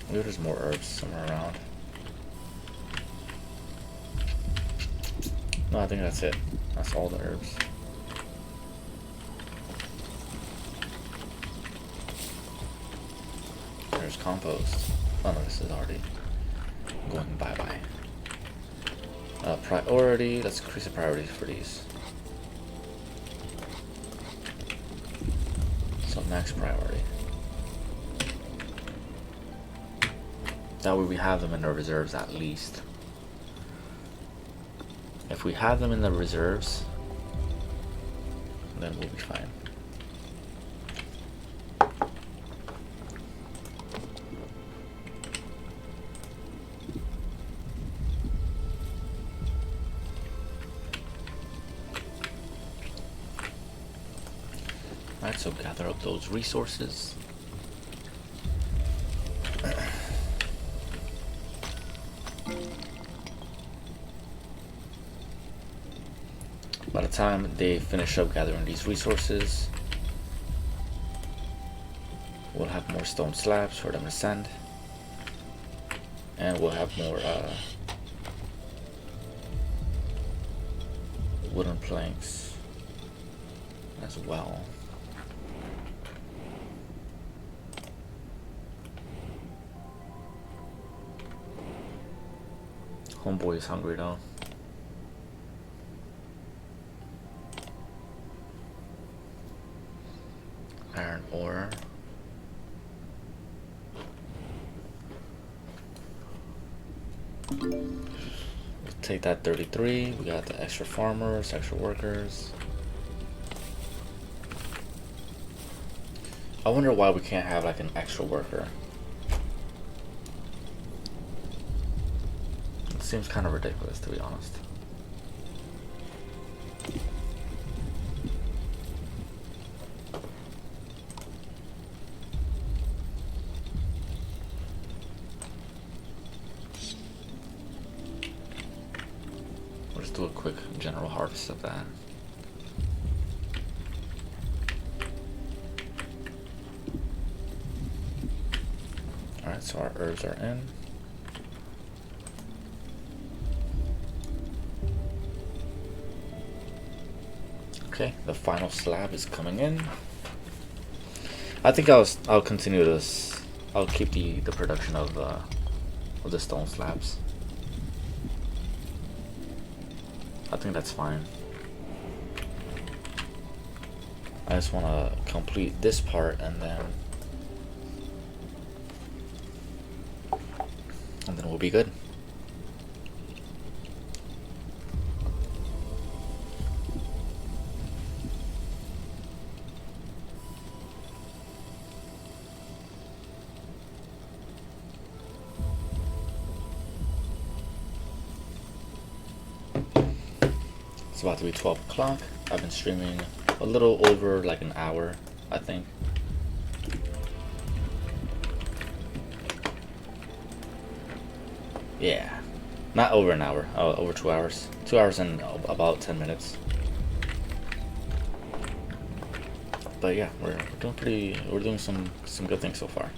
Maybe there's more herbs somewhere around. No, I think that's it. That's all the herbs. There's compost. Oh no, this is already going bye-bye. Priority, let's increase the priorities for these. So max priority. That way we have them in the reserves at least. If we have them in the reserves, then we'll be fine. so gather up those resources. By the time they finish up gathering these resources, we'll have more stone slabs for them to send, and we'll have more wooden planks as well. Homeboy is hungry though. Iron ore. We'll take that 33. We got the extra farmers, extra workers. I wonder why we can't have like an extra worker. It seems kind of ridiculous, to be honest. We'll just do a quick general harvest of that. Alright, so our herbs are in. Okay, the final slab is coming in. I think I'll continue this. I'll keep the production of the stone slabs. I think that's fine. I just want to complete this part and then we'll be good. It's about to be 12 o'clock. I've been streaming a little over like an hour, I think. Yeah, not over an hour, over 2 hours. 2 hours and about 10 minutes. But yeah, we're doing some good things so far.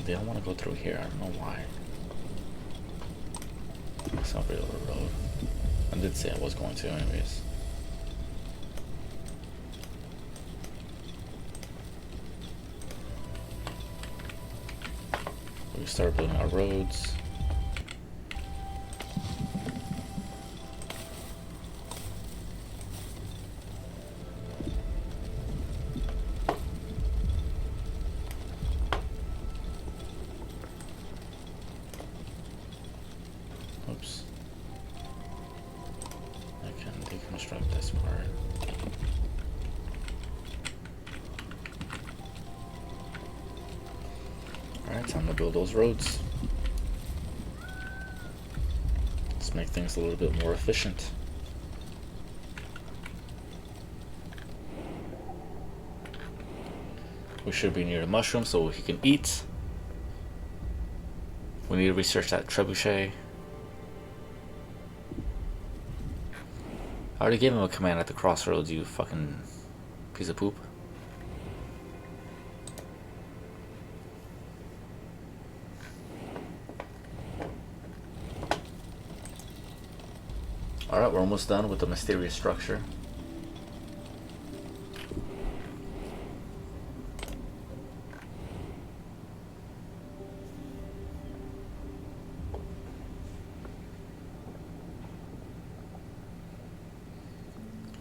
They don't want to go through here. I don't know why. It's not really a road. I did say I was going to anyways. We start building our roads. Oops. I can deconstruct this part. Alright, time to build those roads. Let's make things a little bit more efficient. We should be near the mushroom so he can eat. We need to research that trebuchet. I already gave him a command at the crossroads, you fucking piece of poop. Alright, we're almost done with the mysterious structure.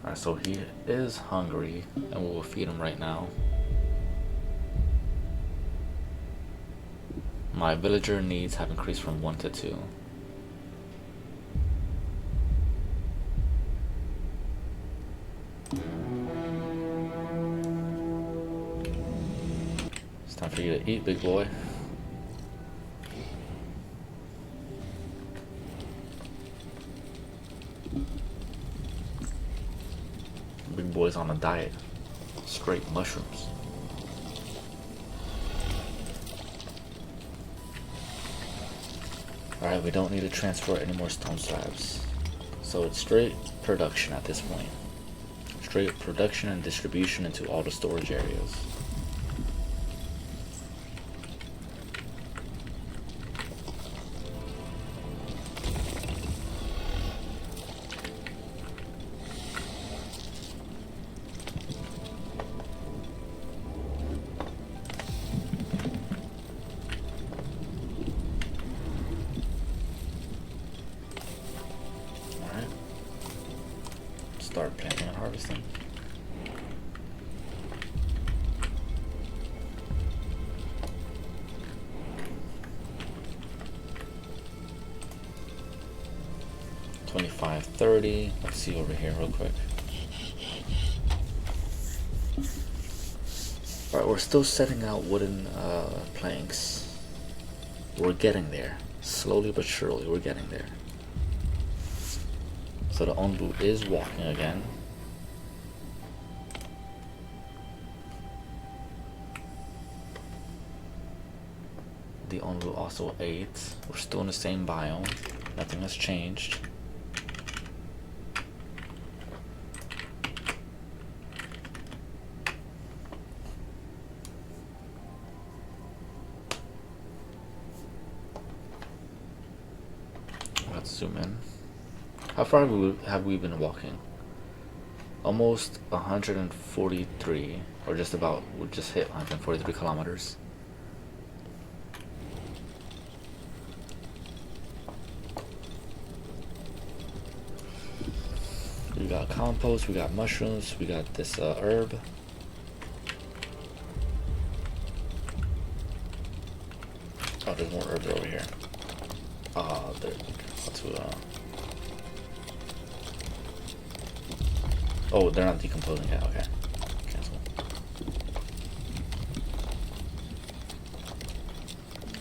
Alright, so he is hungry, and we will feed him right now. My villager needs have increased from 1 to 2. Time for you to eat, big boy. Big boy's on a diet. Straight mushrooms. Alright, we don't need to transfer any more stone slabs. So it's straight production at this point. Straight production and distribution into all the storage areas. Start planting and harvesting. $25.30. Let's see over here real quick. Alright, we're still setting out wooden planks. We're getting there. Slowly but surely, we're getting there. So the Onbu is walking again. The Onbu also ate. We're still in the same biome. Nothing has changed. Let's zoom in. How far have we been walking? Almost 143, or just about, we just hit 143 kilometers. We got compost, we got mushrooms, we got this herb. Oh, there's more herbs over here. Oh, they're not decomposing yet. Okay, cancel.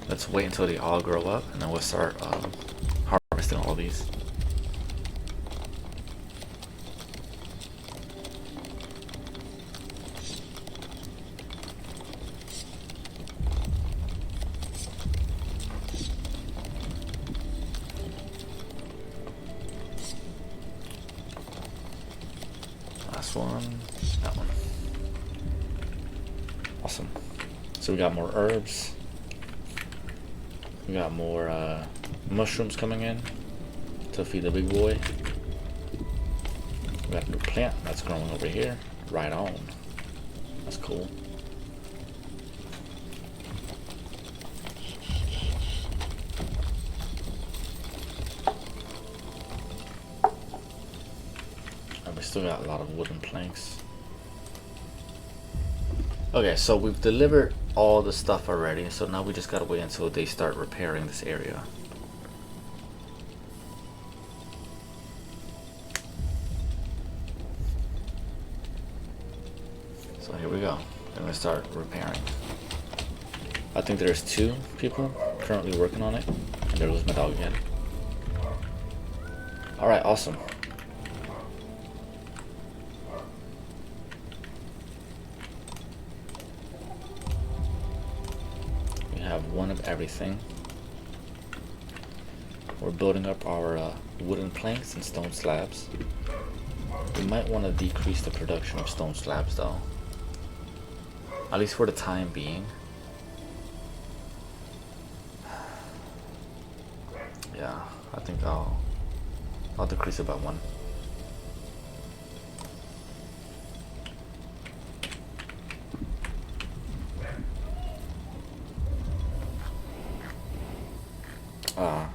Let's wait until they all grow up, and then we'll start harvesting all these. One, that one. Awesome. So we got more herbs. We got more mushrooms coming in to feed the big boy. We got a new plant that's growing over here. Right on. That's cool. Still got a lot of wooden planks. Okay, so we've delivered all the stuff already, so now we just gotta wait until they start repairing this area. So here we go. I'm gonna start repairing. I think there's 2 people currently working on it. And there goes my dog again. Alright, awesome. Have one of everything. We're building up our wooden planks and stone slabs. We might want to decrease the production of stone slabs though, at least for the time being. Yeah, I think I'll decrease it by 1.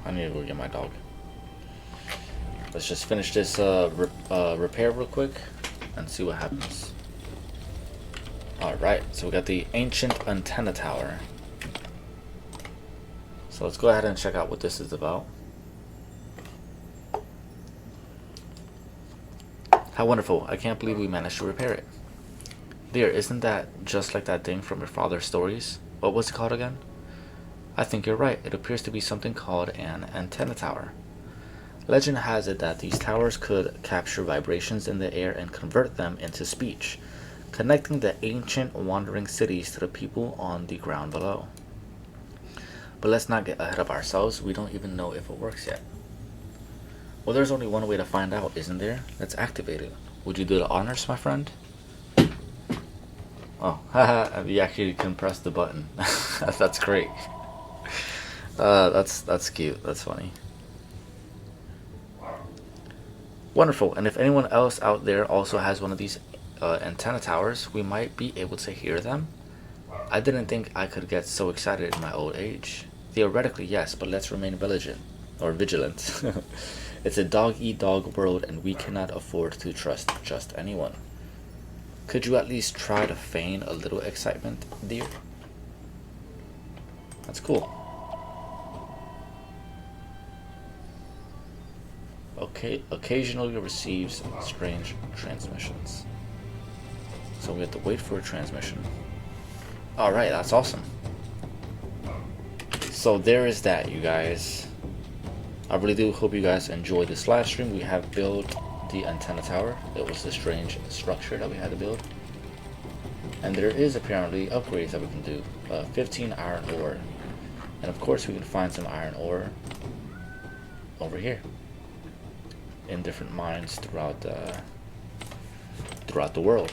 I need to go get my dog. Let's just finish this repair real quick and see what happens. Alright, so we got the ancient antenna tower. So let's go ahead and check out what this is about. How wonderful. I can't believe we managed to repair it. Dear, isn't that just like that thing from your father's stories? What was it called again? I think you're right. It appears to be something called an antenna tower. Legend has it that these towers could capture vibrations in the air and convert them into speech, connecting the ancient wandering cities to the people on the ground below. But let's not get ahead of ourselves. We don't even know if it works yet. Well, there's only one way to find out, isn't there? Let's activate it. Would you do the honors, my friend? Oh, haha, you actually can press the button. That's great. That's cute. That's funny. Wonderful. And if anyone else out there also has one of these antenna towers, we might be able to hear them. I didn't think I could get so excited in my old age. Theoretically, yes, but let's remain vigilant. It's a dog-eat-dog world, and we cannot afford to trust just anyone. Could you at least try to feign a little excitement, dear? That's cool. Okay, occasionally receives strange transmissions. So we have to wait for a transmission. Alright, that's awesome. So there is that, you guys. I really do hope you guys enjoyed this live stream. We have built the antenna tower. It was a strange structure that we had to build. And there is apparently upgrades that we can do. 15 iron ore. And of course we can find some iron ore over here in different mines throughout the world.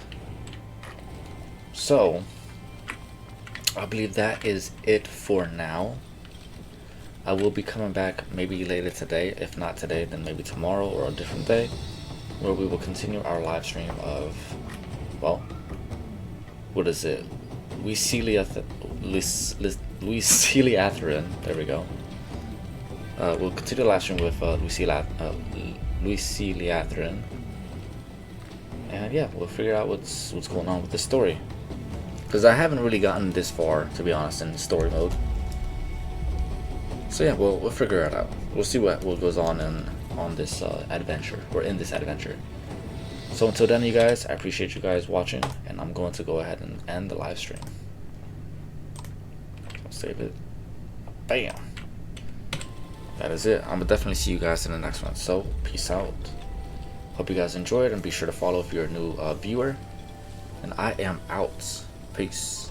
So I believe that is it for now. I will be coming back maybe later today. If not today, then maybe tomorrow or a different day, where we will continue our live stream of, well, what is it? LuchiCholito. There we go. We'll continue the live stream with LuchiCholito. And yeah, we'll figure out what's going on with the story. Because I haven't really gotten this far, to be honest, in story mode. So yeah, we'll figure it out. We'll see what goes on this adventure, or in this adventure. So until then, you guys, I appreciate you guys watching, and I'm going to go ahead and end the live stream. I'll save it. Bam. That is it. I'm gonna definitely see you guys in the next one. So peace out. Hope you guys enjoyed, and be sure to follow if you're a new viewer. And I am out. Peace.